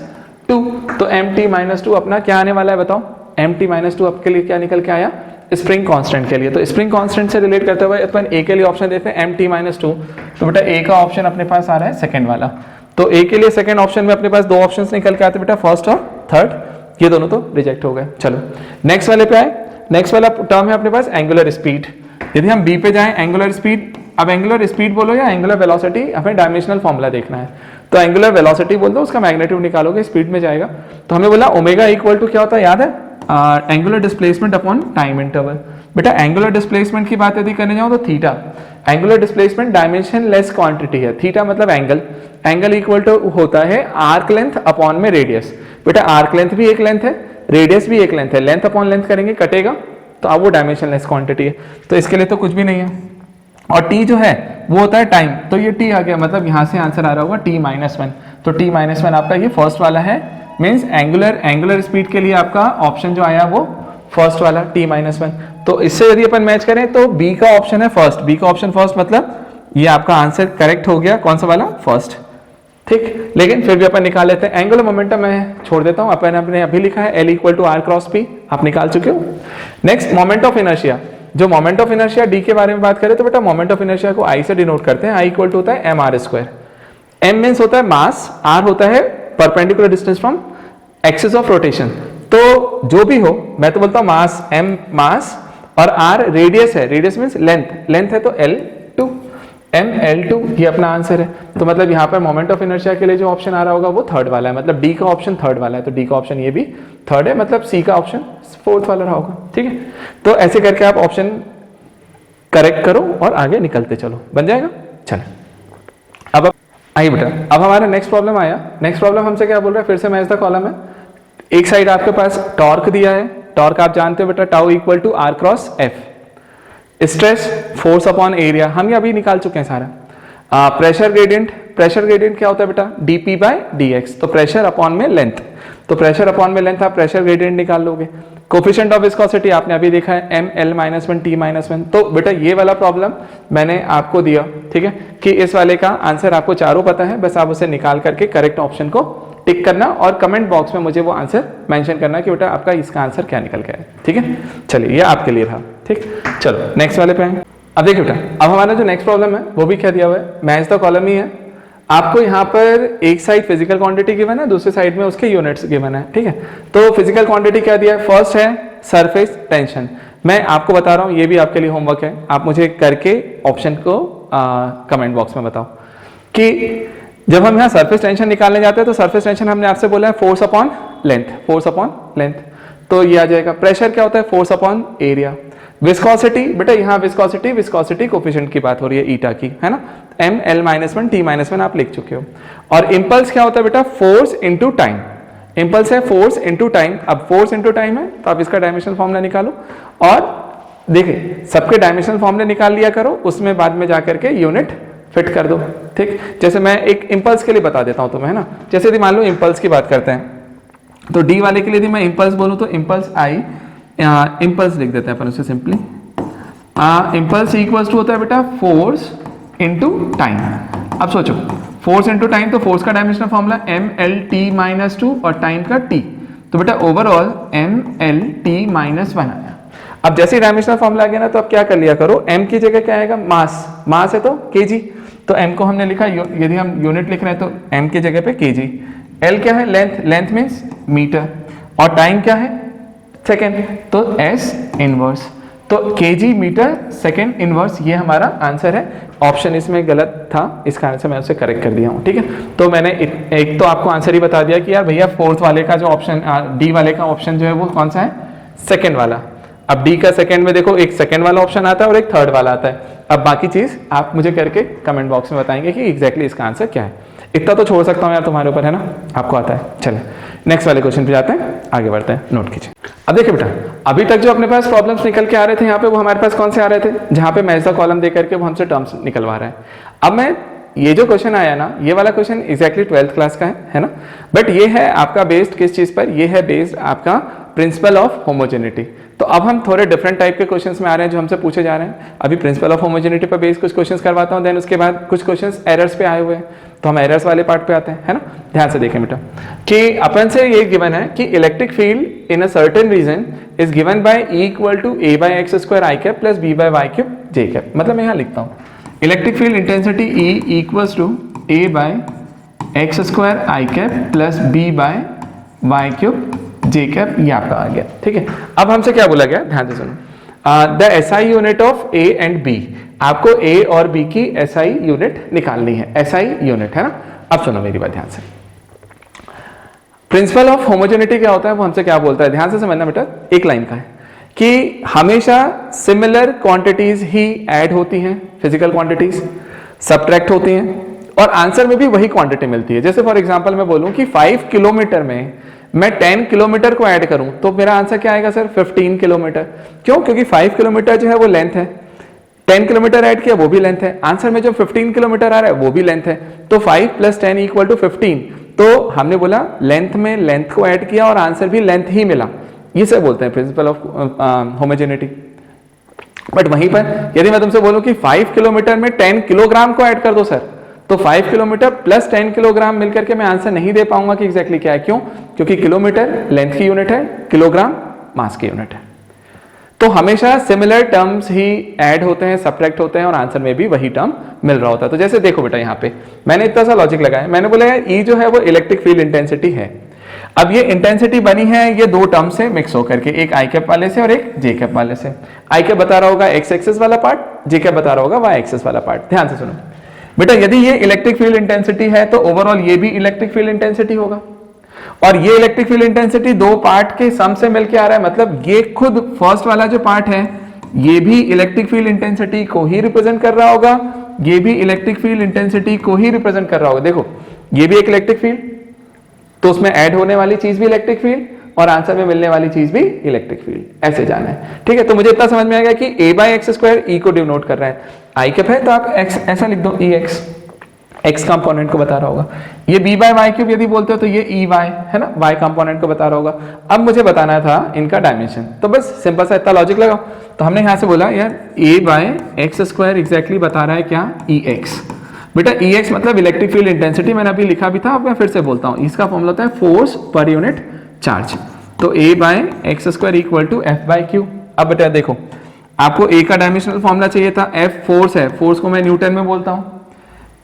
तो mt-2 अपना क्या आने वाला है बताओ, mt-2 आपके लिए क्या निकल के आया, स्प्रिंग कांस्टेंट के लिए। तो स्प्रिंग कांस्टेंट से रिलेट करते हुए अपन ए के लिए ऑप्शन देते हैं mt-2। तो बेटा ए का ऑप्शन अपने पास आ रहा है सेकंड वाला। तो ए के लिए सेकंड ऑप्शन में अपने पास दो ऑप्शंस निकल के आते बेटा, फर्स्ट और थर्ड, ये दोनों तो रिजेक्ट हो गए। चलो नेक्स्ट वाले पे आए। नेक्स्ट वाला टर्म है अपने पास एंगुलर स्पीड। यदि हम बी पे जाएं, एंगुलर स्पीड, अब एंगुलर स्पीड बोलो या एंगुलर वेलोसिटी, हमें डायमेंशनल फॉर्मूला देखना है। तो एंगुलर वेलोसिटी बोल दो, उसका मैग्नीट्यूड निकालोगे, स्पीड में जाएगा। तो हमें बोला ओमेगा इक्वल टू क्या होता है, याद है, angular displacement upon time interval. बेटा एंगुलर डिस्प्लेसमेंट की बात यदि करने जाऊं तो theta, angular displacement dimension less quantity है, थीटा मतलब एंगल, एंगल इक्वल टू होता है आर्क लेंथ अपॉन में रेडियस। बेटा आर्क लेंथ भी एक लेंथ है, रेडियस भी एक लेंथ है, लेंथ अपॉन लेंथ करेंगे कटेगा, तो अब वो डायमेंशन लेस क्वांटिटी है, तो इसके लिए तो कुछ भी नहीं है। और t जो है वो होता है टाइम, तो ये t आ गया, मतलब यहां से आंसर आ रहा होगा t-1। तो t-1 आपका ये फर्स्ट वाला है, मींस एंगुलर स्पीड के लिए आपका ऑप्शन जो आया वो फर्स्ट वाला t-1। तो इससे यदि अपन मैच करें तो b का ऑप्शन है फर्स्ट, b का ऑप्शन फर्स्ट, मतलब ये आपका आंसर करेक्ट हो गया, कौन सा वाला, फर्स्ट। ठीक, लेकिन फिर भी अपन निकाल लेते हैं। एंगुलर मोमेंटम मैं छोड़ देता हूं, अपन अपने अभी लिखा है L equal to R cross P, आप निकाल चुके हो। नेक्स्ट मोमेंट ऑफ इनर्शिया, जो मोमेंट ऑफ इनर्शिया डी के बारे में बात करें तो बेटा मोमेंट ऑफ इनर्शिया को आई से डिनोट करते हैं, आई इक्वल टू होता है M R square. M means होता है मास, आर होता है perpendicular distance from axis of rotation. तो जो भी हो, मैं तो बोलता हूं मास, एम मास और आर रेडियस है, रेडियस मींस लेंथ, लेंथ है तो L2, ml2 ये अपना आंसर है। तो मतलब यहाँ पर मोमेंट ऑफ इनर्शिया के लिए जो ऑप्शन आ रहा होगा वो थर्ड वाला है, मतलब डी का ऑप्शन थर्ड वाला है, तो डी का ऑप्शन ये भी थर्ड है, मतलब सी का ऑप्शन फोर्थ वाला रहा होगा। ठीक है, तो ऐसे करके आप ऑप्शन करेक्ट करो और आगे निकलते चलो, बन जाएगा। चलो अब आइए बेटा, अब हमारा नेक्स्ट प्रॉब्लम आया। नेक्स्ट प्रॉब्लम हमसे क्या बोल रहा है, फिर से मैच द कॉलम है। एक साइड आपके पास टॉर्क दिया है, टॉर्क आप जानते हो बेटा tau equal to R cross F. Stress force upon area हम ये अभी निकाल चुके हैं सारा। प्रेशर ग्रेडियंट प्रेशर ग्रेडियंट क्या होता है बेटा, dp बाय dx, तो प्रेशर अपॉन में लेंथ, तो प्रेशर अपॉन में लेंथ आप प्रेशर ग्रेडियंट निकाल लोगे। कोफिशिएंट ऑफ विस्कोसिटी आपने अभी देखा है ml-1 t-1, तो बेटा ये वाला प्रॉब्लम मैंने आपको दिया, ठीक है, कि इस वाले का आंसर आपको चारों पता है, बस आप उसे निकाल करके करेक्ट ऑप्शन को टिक करना और कमेंट बॉक्स में मुझे वो आंसर मेंशन करना कि बेटा आपका इसका आंसर क्या निकल गया है, ठीक है। चलिए ये आपके लिए था, ठीक। चलो नेक्स्ट वाले पे आए। अब देखिए बेटा, अब हमारा जो नेक्स्ट प्रॉब्लम है वो भी क्या दिया हुआ है, मैच द कॉलम ही है। आपको यहाँ पर एक साइड फिजिकल क्वांटिटी गिवन है, दूसरी साइड में उसके यूनिट्स गिवन है, ठीक है। तो फिजिकल क्वांटिटी क्या दिया है, फर्स्ट है सरफेस टेंशन। मैं आपको बता रहा हूँ, ये भी आपके लिए होमवर्क है, आप मुझे करके ऑप्शन को कमेंट बॉक्स में बताओ कि जब हम यहाँ सरफेस टेंशन निकालने जाते हैं तो सरफेस टेंशन हमने आपसे बोला है force upon length, force upon length, तो ये आ जाएगा। प्रेशर क्या होता है, फोर्स अपॉन एरिया। विस्कोसिटी, बेटा यहाँ विस्कोसिटी कोफिशिएंट की बात हो रही है ईटा की, है ना, ml-1 t-1 आप लिख चुके हो। और इंपल्स क्या होता है बेटा, फोर्स इंटू टाइम, इंपल्स है फोर्स इंटू टाइम। अब फोर्स इंटू टाइम है तो आप इसका डायमेंशनल फॉर्मूला निकालो और देखिए सबके डायमेंशनल फॉर्मूले निकाल लिया करो, उसमें बाद में जाकर के यूनिट फिट कर दो, ठीक। जैसे मैं एक इंपल्स के लिए बता देता हूं तुम्हें, है ना, जैसे यदि मान लो इंपल्स की बात करते हैं तो डी वाले के लिए यदि मैं इंपल्स बोलूं तो इंपल्स आई, इंपल्स लिख देते हैं अपन उसे सिंपली, इंपल्स इक्वल्स टू होता है बेटा फोर्स इंटू टाइम। अब सोचो फोर्स इंटू टाइम, तो फोर्स का डायमेंशनल फॉर्मूला ml-t-2 और टाइम का t, तो बेटा ओवरऑल ml-t-1 आया। अब जैसे डायमेंशनल फॉर्मूला आ गया ना, तो अब क्या कर लिया करो, m की जगह क्या आएगा, मास, मास है तो kg, तो m को हमने लिखा, यदि हम यूनिट लिख रहे हैं तो m की जगह पे kg। l क्या है, लेंथ, लेंथ मीन्स मीटर, और टाइम क्या है, सेकेंड, तो s इनवर्स, तो kg मीटर सेकेंड इनवर्स, ये हमारा आंसर है। ऑप्शन इसमें गलत था, इसका आंसर मैं उसे करेक्ट कर दिया हूँ, ठीक है। तो मैंने एक तो आपको आंसर ही बता दिया कि यार भैया फोर्थ वाले का जो ऑप्शन, डी वाले का ऑप्शन जो है वो कौन सा है, सेकेंड वाला। अब डी का सेकंड में देखो एक सेकंड वाला ऑप्शन आता है और एक थर्ड वाला आता है। अब बाकी चीज आप मुझे करके कमेंट बॉक्स में बताएंगे कि एग्जैक्टली इसका आंसर क्या है। इतना तो छोड़ सकता हूं यार तुम्हारे ऊपर, है ना, आपको आता है। चले नेक्स्ट वाले क्वेश्चन पे जाते हैं, आगे बढ़ते हैं, नोट कीजिए। अब देखिए बेटा, अभी तक जो अपने पास प्रॉब्लम्स निकल के आ रहे थे यहाँ पे, वो हमारे पास कौन से आ रहे थे, जहाँ पे मैच द कॉलम दे करके वो हमसे टर्म्स निकलवा रहा है। अब मैं ये जो क्वेश्चन आया ना, ये वाला क्वेश्चन एग्जैक्टली 12th क्लास का है ना, बट ये है आपका बेस्ड किस चीज पर, ये है बेस्ड आपका प्रिंसिपल ऑफ होमोजेनिटी। तो अब हम थोड़े डिफरेंट टाइप के क्वेश्चंस में आ रहे हैं जो हमसे पूछे जा रहे हैं। अभी प्रिंसिपल ऑफ होमोजेनिटी पर बेस्ड कुछ क्वेश्चंस करवाता हूं, देन उसके बाद कुछ क्वेश्चंस एरर्स पे आए हुए हैं, तो हम एरर्स वाले पार्ट पे आते हैं, है ना। ध्यान से देखें बेटा कि अपन से ये गिवन है कि electric field in a certain region is given by E equal to a by x square i cap plus b by y cube j cap. मतलब मैं यहाँ लिखता हूँ electric field intensity E equals to a by x square i cap plus b by y cube j cap, ये आपका आ गया, ठीक है। अब हमसे क्या बोला गया, ध्यान से सुनो, the SI unit of A and B, आपको A और B की SI यूनिट निकालनी है, SI यूनिट, है ना। अब सुनो मेरी बात ध्यान से, प्रिंसिपल ऑफ होमोजेनिटी क्या होता है, वो हमसे क्या बोलता है, ध्यान से समझना बेटा, एक लाइन का है कि हमेशा सिमिलर क्वांटिटीज ही ऐड होती हैं, फिजिकल क्वांटिटीज सब्ट्रैक्ट होती हैं, और आंसर में भी वही क्वांटिटी मिलती है। जैसे फॉर एग्जांपल मैं बोलूं कि 5 किलोमीटर में मैं 10 किलोमीटर को ऐड करूं तो मेरा आंसर क्या आएगा सर, 15 किलोमीटर। क्यों, क्योंकि 5 किलोमीटर जो है वो लेंथ है, 10 किलोमीटर ऐड किया वो भी लेंथ है, आंसर में जो 15 किलोमीटर आ रहा है वो भी लेंथ है, तो 5 प्लस 10 इक्वल टू 15। तो हमने बोला लेंथ में लेंथ को ऐड किया और आंसर भी लेंथ ही मिला, ये सब बोलते हैं प्रिंसिपल ऑफ होमोजेनिटी। बट वहीं पर यदि मैं तुमसे बोलूं कि 5 किलोमीटर में 10 किलोग्राम को ऐड कर दो सर, तो 5 किलोमीटर प्लस 10 किलोग्राम मिलकर के मैं आंसर नहीं दे पाऊंगा कि एग्जैक्टली क्या है। क्यों, क्योंकि किलोमीटर लेंथ की यूनिट है, किलोग्राम मास की यूनिट है। तो हमेशा सिमिलर टर्म्स ही ऐड होते हैं, सब्ट्रैक्ट होते हैं, और आंसर में भी वही टर्म मिल रहा होता है। तो जैसे देखो बेटा, यहाँ पे मैंने इतना सा लॉजिक लगाया, मैंने बोला यार ई जो है वो इलेक्ट्रिक फील्ड इंटेंसिटी है। अब ये इंटेंसिटी बनी है ये दो टर्म से मिक्स होकर के, एक आई कैप वाले से और एक जे कैप वाले से। आई कैप बता रहा होगा एक्स एक्सिस वाला पार्ट, जे कैप बता रहा होगा वाई एक्सिस वाला पार्ट। ध्यान से सुनो बेटा, यदि ये इलेक्ट्रिक फील्ड इंटेंसिटी है तो ओवरऑल ये भी इलेक्ट्रिक फील्ड इंटेंसिटी होगा, और ये इलेक्ट्रिक फील्ड इंटेंसिटी दो पार्ट के सम से मिलके आ रहा है, मतलब ये खुद फर्स्ट वाला जो पार्ट है ये भी इलेक्ट्रिक फील्ड इंटेंसिटी को ही रिप्रेजेंट कर रहा होगा, ये भी इलेक्ट्रिक फील्ड इंटेंसिटी को ही रिप्रेजेंट कर रहा होगा। देखो ये भी एक इलेक्ट्रिक फील्ड, तो उसमें ऐड होने वाली चीज भी इलेक्ट्रिक फील्ड और आंसर में मिलने वाली चीज भी इलेक्ट्रिक फील्ड, ऐसे जाना है, ठीक है। तो मुझे इतना समझ में आ गया कि a बाय एक्स स्क्वायर ई को डिनोट कर रहा है, आई कैप है तो आप एक्स ऐसा लिख दो ई एक्स, एक्स कंपोनेंट को बता रहा होगा। ये b बाय वाई क्यूब यदि बोलते हो तो ये ई वाई है ना, y कंपोनेंट को बता रहा होगा। अब मुझे बताना था इनका डायमेंशन, तो बस सिंपल सा इतना लॉजिक लगाओ। तो हमने यहाँ से बोला यार a by X square exactly बता रहा है क्या, ई एक्स। बेटा ई एक्स मतलब इलेक्ट्रिक फील्ड इंटेंसिटी, मैंने अभी लिखा भी था, अब मैं फिर से बोलता हूँ, इसका फॉर्मूला होता है फोर्स पर यूनिट चार्ज। तो a by X square equal to F by Q. अब बेटा देखो, आपको a का डायमेंशनल फॉर्मूला चाहिए था, f फोर्स है, फोर्स को मैं न्यूटन में बोलता हूँ,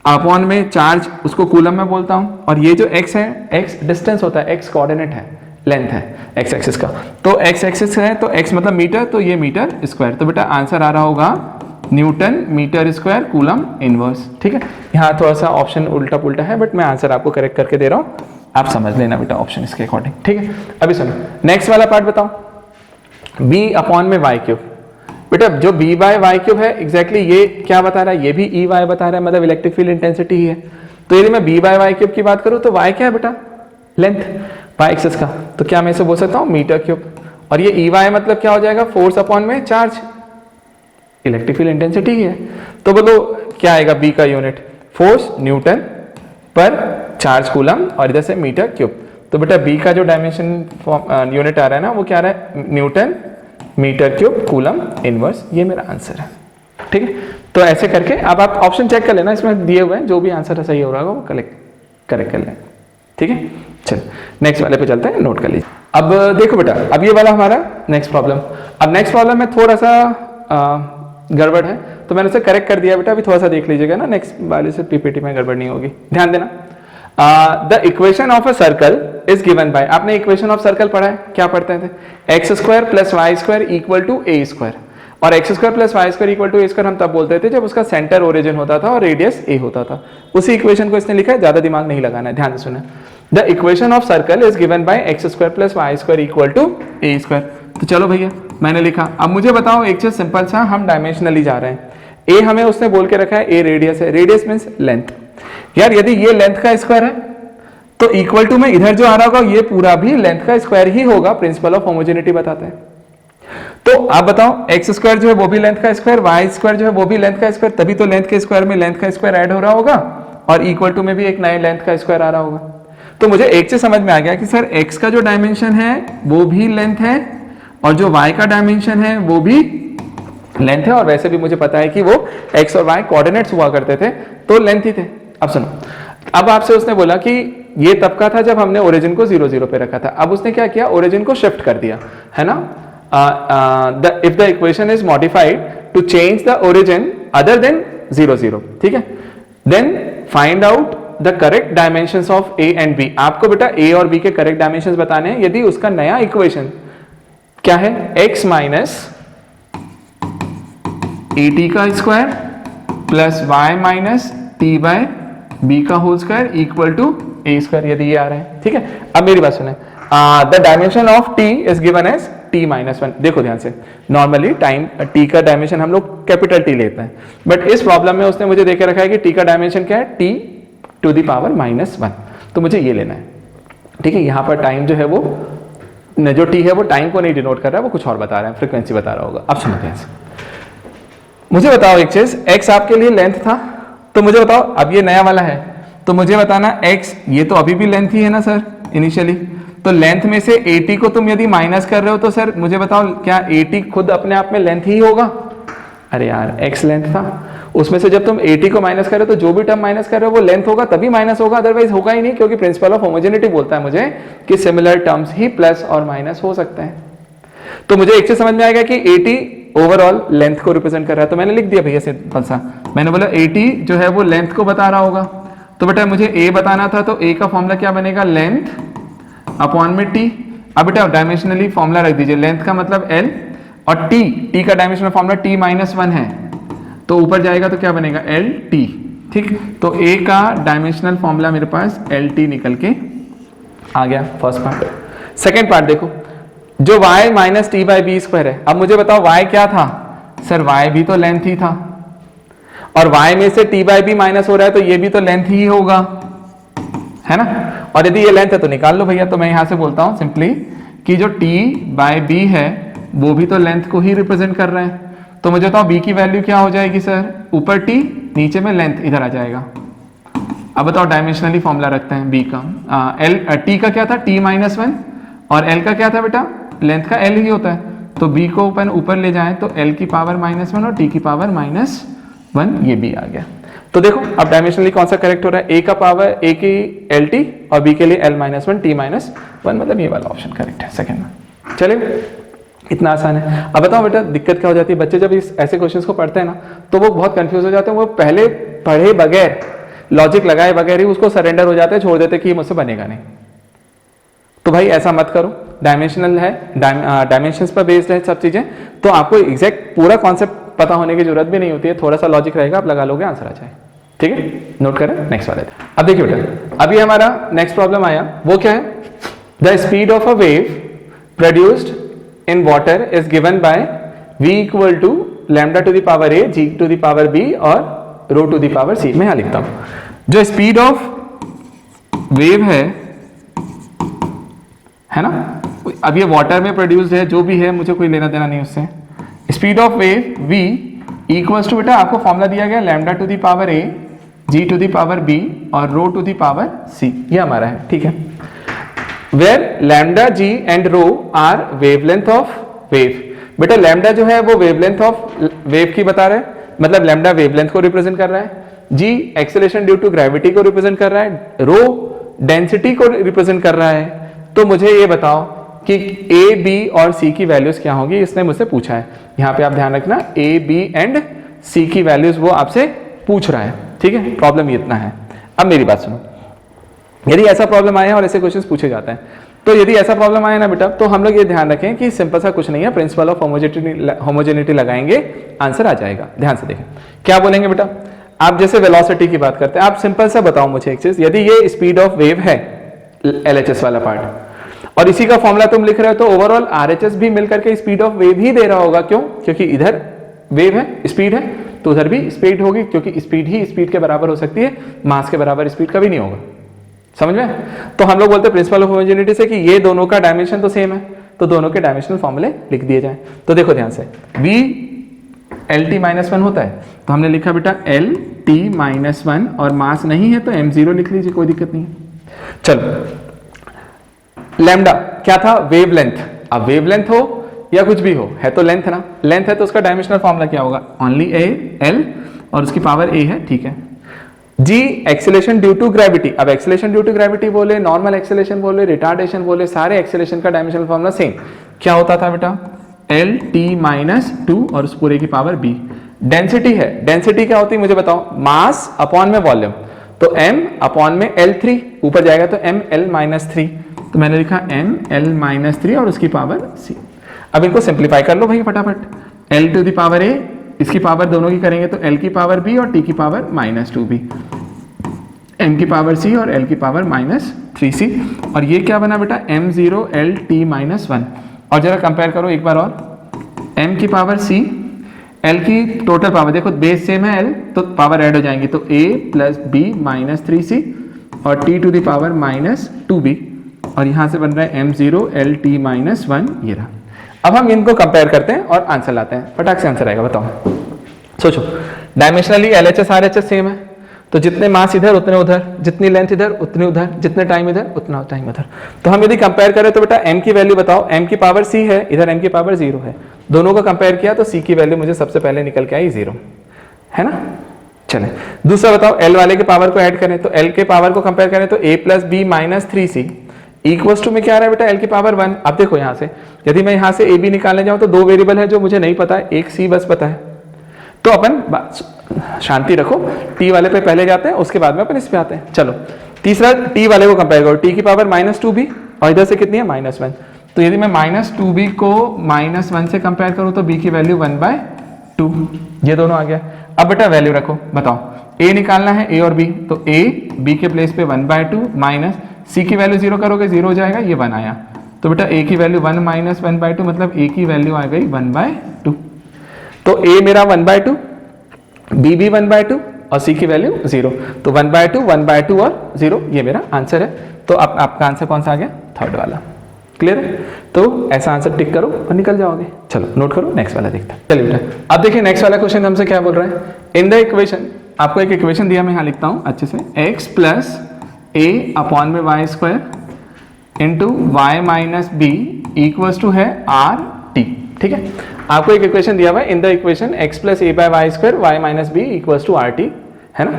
अपॉन में चार्ज उसको कूलम में बोलता हूँ, और ये जो x है, x डिस्टेंस होता है, x कोऑर्डिनेट है, लेंथ है x एक्सिस का, तो x एक्सिस है तो x मतलब मीटर, तो ये मीटर स्क्वायर। तो बेटा आंसर आ रहा होगा newton metre square coulomb inverse. ठीक है, यहाँ थोड़ा सा ऑप्शन उल्टा पुल्टा है, बट मैं आंसर आपको करेक्ट करके दे रहा हूँ, आप समझ लेना बेटा ऑप्शन इसके अकॉर्डिंग। ठीक है, अभी सुनो नेक्स्ट वाला पार्ट बताओ, b अपॉन में वाई क्यूब। बेटा जो b बाय वाई क्यूब है एग्जैक्टली ये क्या बता रहा है, ये भी ई वाई बता रहा है, मतलब इलेक्ट्रिक फील्ड इंटेंसिटी ही है। तो यदि मैं b बाय वाई क्यूब की बात करूं तो y क्या है बेटा, लेंथ बाय एक्सिस का, तो क्या मैं इसे बोल सकता हूं मीटर क्यूब, और ये ई वाई मतलब क्या हो जाएगा, फोर्स अपॉन में चार्ज, इलेक्ट्रिक फील्ड इंटेंसिटी ही है। तो बोलो क्या आएगा b का यूनिट, फोर्स न्यूटन पर चार्ज कूलम, और इधर से मीटर क्यूब। तो बेटा b का जो डायमेंशन यूनिट आ रहा है ना, वो क्या आ रहा है, newton metre cube coulomb inverse, ये मेरा आंसर है। ठीक है, तो ऐसे करके अब आप ऑप्शन चेक कर लेना, इसमें दिए हुए हैं, जो भी आंसर सही हो रहा होगा वो करेक्ट कर लें। ठीक है, चल नेक्स्ट वाले पे चलते हैं, नोट कर लीजिए। अब देखो बेटा, अब ये वाला हमारा नेक्स्ट प्रॉब्लम, अब नेक्स्ट प्रॉब्लम में थोड़ा सा गड़बड़ है, तो मैंने उसे करेक्ट कर दिया बेटा, अभी थोड़ा सा देख लीजिएगा ना, नेक्स्ट वाले से पीपीटी में गड़बड़ नहीं होगी, ध्यान देना। The equation of a circle is given by, आपने इक्वेशन ऑफ सर्कल पढ़ा है, क्या पढ़ते थे, x square plus Y square equal to A square, और x square plus Y square equal to A square हम तब बोलते थे जब उसका सेंटर ओरिजिन होता था और रेडियस ए होता था। उसी इक्वेशन को इसने लिखा है, ज्यादा दिमाग नहीं लगाना है, ध्यान से सुना। The equation of circle is given by X square plus Y square equal to A square. तो चलो भैया मैंने लिखा, अब मुझे बताओ एक चीज सिंपल सा, हम डायमेंशनली जा रहे हैं, ए हमें उसने बोल के रखा है ए रेडियस है, रेडियस मींस लेंथ। यार यदि ये लेंथ का स्क्वायर है तो इक्वल टू में इधर जो आ रहा होगा ये पूरा भी लेंथ का स्क्वायर ही होगा, प्रिंसिपल ऑफ होमोजेनिटी बताते हैं। तो आप बताओ एक्स स्क्वायर जो है वो भी लेंथ का स्क्वायर, वाई स्क्वायर जो है वो भी लेंथ का स्क्वायर, तभी तो लेंथ के स्क्वायर में लेंथ का स्क्वायर ऐड हो रहा होगा, और इक्वल टू में भी एक नए लेंथ का स्क्वायर आ रहा होगा। तो मुझे एक चीज समझ में आ गया कि सर एक्स का जो डायमेंशन है वो भी लेंथ है, और जो वाई का डायमेंशन है वो भी लेंथ है, और वैसे भी मुझे पता है कि वो एक्स और वाई कोऑर्डिनेट्स हुआ करते थे तो लेंथ ही थे। अब सुनो, अब आपसे उसने बोला कि ये तब का था जब हमने ओरिजिन को 0 0 पे रखा था, अब उसने क्या किया, ओरिजिन को शिफ्ट कर दिया, है ना। If the equation is modified to change the origin other than 0 0, ठीक है, then find out the correct dimensions of A and B. आपको बेटा ए और बी के करेक्ट डायमेंशंस बताने हैं, यदि उसका नया इक्वेशन क्या है, x माइनस ए टी का square plus y minus t by b का whole square equal to A square, यदि ये आ रहा है। ठीक है, अब मेरी बात सुने, the dimension of T is given as T minus 1। देखो ध्यान से, नॉर्मली टाइम टी का डायमेंशन हम लोग कैपिटल टी लेते हैं, बट इस प्रॉब्लम में उसने मुझे देके रखा है कि टी का डायमेंशन क्या है, टी टू द पावर -1, तो मुझे ये लेना है। ठीक है, यहां पर टाइम जो है वो जो टी है वो टाइम को नहीं डिनोट कर रहा है, वो कुछ और बता रहा है, फ्रीक्वेंसी बता रहा होगा। अब सुनो ध्यान से, मुझे बताओ एक चीज, x आपके लिए लेंथ था, तो मुझे बताओ अब ये नया वाला है, तो मुझे बताना x, ये तो अभी भी लेंथ ही है ना सर इनिशियली, तो लेंथ में से 80 को तुम यदि माइनस कर रहे हो तो सर मुझे बताओ क्या 80 खुद अपने आप में लेंथ ही होगा? अरे यार x लेंथ था, उसमें से जब तुम 80 को माइनस कर रहे हो तो जो भी टर्म माइनस कर रहे हो वो लेंथ होगा, तभी माइनस होगा, अदरवाइज होगा ही नहीं, क्योंकि प्रिंसिपल ऑफ होमोजेनिटी बोलता है मुझे कि सिमिलर टर्म्स ही प्लस और माइनस हो सकते हैं। तो मुझे एक चीज समझ में आएगा कि 80 ओवरऑल लेंथ को रिप्रेजेंट कर रहा है, तो मैंने लिख दिया भैया सिंपल सा, मैंने बोला 80 जो है वो लेंथ को बता रहा होगा, तो बेटा मुझे a बताना था, तो a का फॉर्मूला क्या बनेगा, लेंथ अपॉन में t। अब बेटा डायमेंशनली फॉर्मूला रख दीजिए, लेंथ का मतलब l और t का डायमेंशनल फॉर्मूला t-1 है, तो ऊपर जाएगा तो क्या बनेगा lt। ठीक, तो a का डायमेंशनल फॉर्मूला मेरे पास lt निकल के आ गया, फर्स्ट पार्ट। सेकेंड पार्ट देखो, जो y minus T by B square है, अब मुझे बताओ y क्या था, सर y भी तो लेंथ ही था, और y में से t बाई बी माइनस हो रहा है तो ये भी तो लेंथ ही होगा, है ना, और यदि ये लेंथ है तो निकाल लो भैया। तो मैं यहां से बोलता हूं सिंपली कि जो t बाई बी है वो भी तो लेंथ को ही रिप्रेजेंट कर रहे हैं, तो मुझे बताओ b की वैल्यू क्या हो जाएगी सर, ऊपर t नीचे में लेंथ इधर आ जाएगा, अब बताओ डायमेंशनली फॉर्मूला रखते हैं बी का। एल टी का क्या था, t माइनस वन, और एल का क्या था बेटा, लेंथ का एल ही होता है। तो बी को अपन ऊपर ले जाएं तो एल की पावर माइनस वन और टी की पावर माइनस वन, ये भी आ गया। तो देखो अब डायमेंशनली कौन सा करेक्ट हो रहा है, ए का पावर ए की एल टी और बी के लिए L minus one T minus one, मतलब ये वाला ऑप्शन करेक्ट है सेकंड में। चलिए इतना आसान है। अब बताओ बेटा दिक्कत क्या हो जाती है, बच्चे जब इस ऐसे क्वेश्चंस को पढ़ते हैं ना तो वो बहुत कंफ्यूज हो जाते हैं, वो पहले पढ़े बगैर लॉजिक लगाए बगैर ही उसको सरेंडर हो जाते हैं, छोड़ देते कि ये मुझसे बनेगा नहीं। तो भाई ऐसा मत करो, डायमेंशनल है, डायमेंशंस पर बेस्ड है सब चीजें, तो आपको एग्जैक्ट पूरा कॉन्सेप्ट पता होने की जरूरत भी नहीं होती है, थोड़ा सा लॉजिक रहेगा, आप लगा लोगे आंसर आ जाए। ठीक है, नोट करें नेक्स्ट वाले। अब देखिए बेटा अभी हमारा नेक्स्ट प्रॉब्लम आया, वो क्या है, the speed of a wave produced in water is given by v equal to lambda to the power a, g to the power b और rho to the power c। मैं यहां लिखता हूं जो स्पीड ऑफ वेव है ना, अब ये वाटर में प्रोड्यूस्ड है, जो भी है मुझे कोई लेना देना नहीं उससे। Speed of wave v equals to बेटा आपको फॉर्मूला दिया गया lambda to the power a, g to the power b और rho to the power c, ये हमारा है। ठीक है, where lambda g and rho are wavelength of wave. बेटा लैम्डा जो है वो वेवलेंथ ऑफ वेव की बता रहा है, मतलब लैम्डा वेवलेंथ को रिप्रेजेंट कर रहा है, g acceleration due to gravity को रिप्रेजेंट कर रहा है, रो डेंसिटी को रिप्रेजेंट कर रहा है। तो मुझे ये बताओ कि ए बी और सी की वैल्यूज क्या होगी, इसने मुझसे पूछा है। यहां पे आप ध्यान रखना ए बी एंड सी की वैल्यूज वो आपसे पूछ रहा है। ठीक है, प्रॉब्लम ये इतना है। अब मेरी बात सुनो, यदि ऐसा प्रॉब्लम आया और ऐसे क्वेश्चंस पूछे जाते हैं, तो यदि ऐसा प्रॉब्लम आया ना बेटा, तो हम लोग ये ध्यान रखें कि सिंपल सा कुछ नहीं है, प्रिंसिपल ऑफ होमोजेनिटी लगाएंगे, आंसर आ जाएगा। ध्यान से देखें क्या बोलेंगे बेटा, आप जैसे वेलोसिटी की बात करते हैं, आप सिंपल सा बताओ मुझे एक चीज, यदि ये स्पीड ऑफ वेव है LHS वाला पार्ट और इसी का फॉर्मूला तुम लिख रहे हो, तो ओवरऑल RHS भी मिलकर के स्पीड ऑफ वेव ही दे रहा होगा। क्यों? क्योंकि इधर वेव है, स्पीड है, तो उधर भी स्पीड होगी, क्योंकि स्पीड ही स्पीड के बराबर हो सकती है, मास के बराबर स्पीड कभी नहीं होगा। समझ में? तो हम लोग बोलते हैं प्रिंसिपल ऑफ होमोजेनिटी से कि ये दोनों का डायमेंशन तो सेम है, तो दोनों के डायमेंशनल फॉर्मूले लिख दिए जाएं। तो देखो ध्यान से, v LT माइनस वन होता है, तो हमने लिखा बेटा LT माइनस वन, और मास नहीं है तो m0 लिख लीजिए, कोई दिक्कत नहीं है। चलो लैम्डा क्या था, वेवलेंथ। अब वेवलेंथ हो या कुछ भी हो, है तो लेंथ ना, लेंथ है तो उसका डायमेंशनल फॉर्मूला क्या होगा, ओनली ए एल और उसकी पावर ए है। ठीक है, जी एक्सेलेरेशन ड्यू टू ग्रेविटी। अब एक्सेलेरेशन ड्यू टू ग्रेविटी बोले, नॉर्मल एक्सेलेरेशन बोले, रिटार्डेशन बोले, सारे एक्सेलेरेशन का डायमेंशनल फॉर्मूला सेम क्या होता था बेटा, एल टी माइनस टू और उस पूरे की पावर बी। डेंसिटी है, डेंसिटी क्या होती है मुझे बताओ, मास अपॉन में वॉल्यूम, तो m अपॉन में L3, ऊपर जाएगा तो ml माइनस थ्री, तो मैंने लिखा ml माइनस थ्री और उसकी पावर c। अब इनको सिंप्लीफाई कर लो भाई फटाफट, l to the power a, इसकी पावर दोनों की करेंगे तो l की पावर b और t की power minus two B, m की पावर c और l की पावर माइनस थ्री सी, और ये क्या बना बेटा m0 LT माइनस वन। और जरा कंपेयर करो एक बार और, m की पावर c, L की टोटल पावर, देखो बेस सेम है L तो पावर ऐड हो जाएंगी, तो a plus b minus three सी और t to the power minus two b, और यहां से बन रहा है m0 LT माइनस वन, ये रहा। अब हम इनको कंपेयर करते हैं और आंसर लाते हैं, फटाक से आंसर आएगा। बताओ सोचो, डायमेंशनली LHS RHS सेम है, तो जितने मास इधर उतने उधर, जितनी लेंथ इधर उतनी उधर, जितने टाइम इधर उतना टाइम उधर। तो हम यदि कंपेयर करें तो बेटा m की वैल्यू बताओ, m की पावर c है, इधर m की पावर 0 है, दोनों को कंपेयर किया तो c की वैल्यू मुझे सबसे पहले निकल के आई 0, है ना। चले दूसरा बताओ, l वाले के पावर को ऐड करें तो l के पावर को कंपेयर करें तो a plus b minus three c equals to में क्या आ रहा है बेटा l की पावर 1। अब देखो यहाँ से यदि मैं यहाँ से a b निकालने जाऊँ तो दो वेरिएबल है जो मुझे नहीं पता है, एक c बस पता है, तो अपन शांति रखो, t वाले पे पहले जाते हैं उसके बाद में अपन इस पे आते हैं। चलो तीसरा t वाले को कंपेयर करो, t की पावर माइनस टू बी और इधर से कितनी है माइनस वन, तो यदि मैं माइनस टू बी को माइनस वन से कंपेयर करूं तो b की वैल्यू 1/2, ये दोनों आ गया। अब बेटा वैल्यू रखो, बताओ a निकालना है a और b, तो a b के प्लेस पे 1/2 माइनस c की वैल्यू 0 करोगे 0 हो जाएगा, ये 1 आया, तो बेटा a की वैल्यू 1 माइनस 1/2 मतलब a की वैल्यू आ गई 1/2, तो a मेरा 1/2, b भी 1/2 और c की वैल्यू 0, तो 1/2 1/2 और 0, ये मेरा आंसर है। तो अब आपका आंसर कौन सा आ गया, थर्ड वाला। क्लियर है? तो ऐसा आंसर टिक करो और निकल जाओगे। चलो नोट करो, नेक्स्ट वाला देखते हैं। चलिए बेटा अब देखिए नेक्स्ट वाला क्वेश्चन हमसे क्या बोल रहा है, इन द इक्वेशन आपको एक इक्वेशन दिया, मैं यहाँ लिखता हूँ अच्छे से, x प्लस ए अपॉन में y square into y minus b equals to है आर टी। ठीक है, आपको एक इक्वेशन दिया हुआ है, in the equation x plus a by y square y minus b equals to r t, है ना।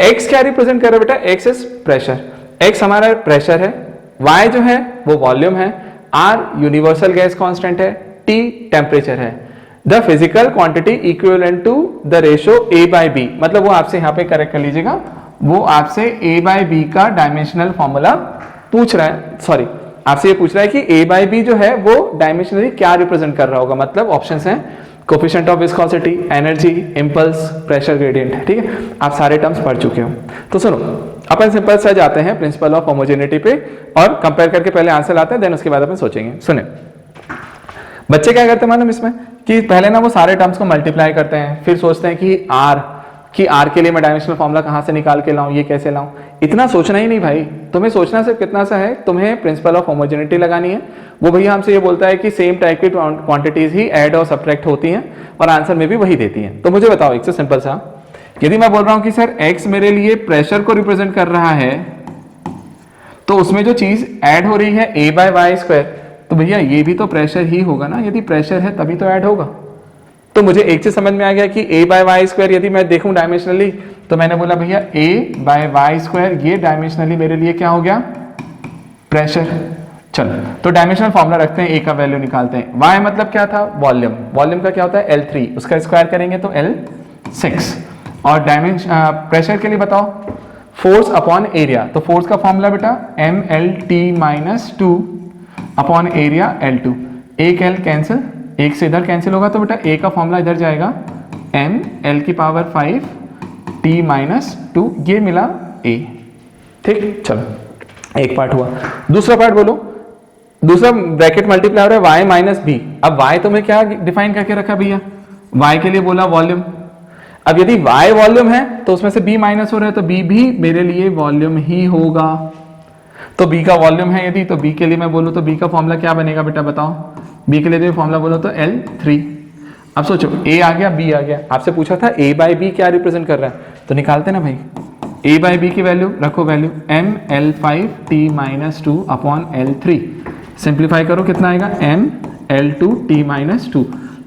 x क्या रिप्रेजेंट कर रहा है बेटा, x इज प्रेशर, x हमारा प्रेशर है, y जो है वो वॉल्यूम है, r यूनिवर्सल गैस कांस्टेंट है, t टेम्परेचर है। The physical quantity equivalent to the ratio a by b, मतलब वो आपसे यहाँ पे करेक्ट कर लीजिएगा, वो आपसे a बाय b का डायमेंशनल फॉर्मूला पूछ रहा है, सॉरी आपसे ये पूछ रहा है कि a बाय b जो है वो डायमेंशनली क्या रिप्रेजेंट कर रहा होगा। मतलब ऑप्शंस हैं coefficient of viscosity, energy, impulse, pressure gradient. ठीक है, आप सारे टर्म्स पढ़ चुके हो। तो सुनो, अपन सिंपल से जाते हैं प्रिंसिपल ऑफ होमोजेनिटी पे और कंपेयर करके पहले आंसर लाते हैं, देन उसके बाद अपन सोचेंगे। सुने, बच्चे क्या करते हैं मालूम इसमें, कि पहले ना वो सारे टर्म्स को मल्टीप्लाई करते हैं, फिर सोचते हैं कि आर के लिए मैं डायमेंशनल फॉर्मूला कहाँ से निकाल के लाऊं, ये कैसे लाऊं। इतना सोचना ही नहीं भाई, तुम्हें सोचना सिर्फ कितना सा है, तुम्हें प्रिंसिपल ऑफ होमोजेनिटी लगानी है। वो भैया हमसे ये बोलता है कि सेम टाइप की क्वांटिटीज ही ऐड और सब्ट्रैक्ट होती हैं और आंसर में भी वही देती हैं। तो मुझे बताओ एक से सिंपल सा, यदि मैं बोल रहा हूं कि सर x मेरे लिए प्रेशर को रिप्रेजेंट कर रहा है, तो उसमें जो चीज ऐड हो रही है a बाय वाई स्क्वायर, तो भैया ये भी तो प्रेशर ही होगा ना, यदि प्रेशर है तभी तो ऐड होगा। तो मुझे एक चीज समझ में आ गया कि a बाय वाई स्क्वायर यदि मैं देखूं डायमेंशनली, तो मैंने बोला भैया a बाय वाई स्क्वायर ये डायमेंशनली मेरे लिए क्या हो गया, प्रेशर। चलो तो डायमेंशनल फॉर्मूला रखते हैं, a का वैल्यू निकालते हैं। y मतलब क्या था, वॉल्यूम, वॉल्यूम का क्या होता है L3, उसका स्क्वायर करेंगे तो L6। और डायमेंशन प्रेशर के लिए बताओ, फोर्स अपॉन एरिया, तो फोर्स का फॉर्मूला बेटा mLT-2 अपॉन एरिया L2। एक L कैंसिल, एक से इधर कैंसिल होगा, तो बेटा a का फॉर्मूला इधर जाएगा mL⁵ T-2, ये मिला a। ठीक, चलो एक पार्ट हुआ। दूसरा पार्ट बोलो, दूसरा ब्रैकेट मल्टीप्लाई हो रहा है y माइनस बी। अब y तो मैं क्या डिफाइन करके रखा भैया, y के लिए बोला वॉल्यूम। अब यदि y वॉल्यूम है तो उसमें से b माइनस हो रहा है, तो b भी मेरे लिए वॉल्यूम ही होगा। तो b का वॉल्यूम है यदि, तो b के लिए मैं बोलूं तो b का फॉर्मूला क्या बनेगा बेटा बताओ, b के लिए फॉर्मूला बोलो तो L3। अब सोचो a आ गया, b आ गया, आपसे पूछा था a बाय b क्या रिप्रेजेंट कर रहा है, तो निकालते ना भाई। a बाय b की वैल्यू रखो, value mL⁵T-2 upon L3। Simplify करो, कितना आएगा mL2T-2।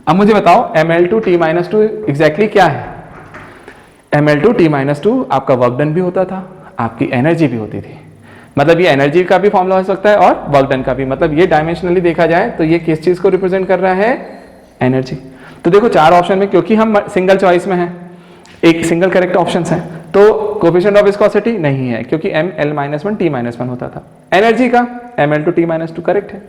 अब मुझे बताओ mL2T-2 एग्जैक्टली क्या है। mL2T-2 आपका वर्क डन भी होता था, आपकी एनर्जी भी होती थी। मतलब ये एनर्जी का भी फॉर्मूला हो सकता है और वर्क डन का भी। मतलब ये डायमेंशनली देखा जाए तो ये किस चीज को रिप्रेजेंट कर रहा है, एनर्जी। तो देखो चार ऑप्शन में, क्योंकि हम सिंगल चॉइस में हैं, एक सिंगल करेक्ट ऑप्शन है, तो कोफिशिएंट ऑफ विस्कोसिटी नहीं है क्योंकि mL-1 T-1 होता था। एनर्जी का mL2T-2 करेक्ट है।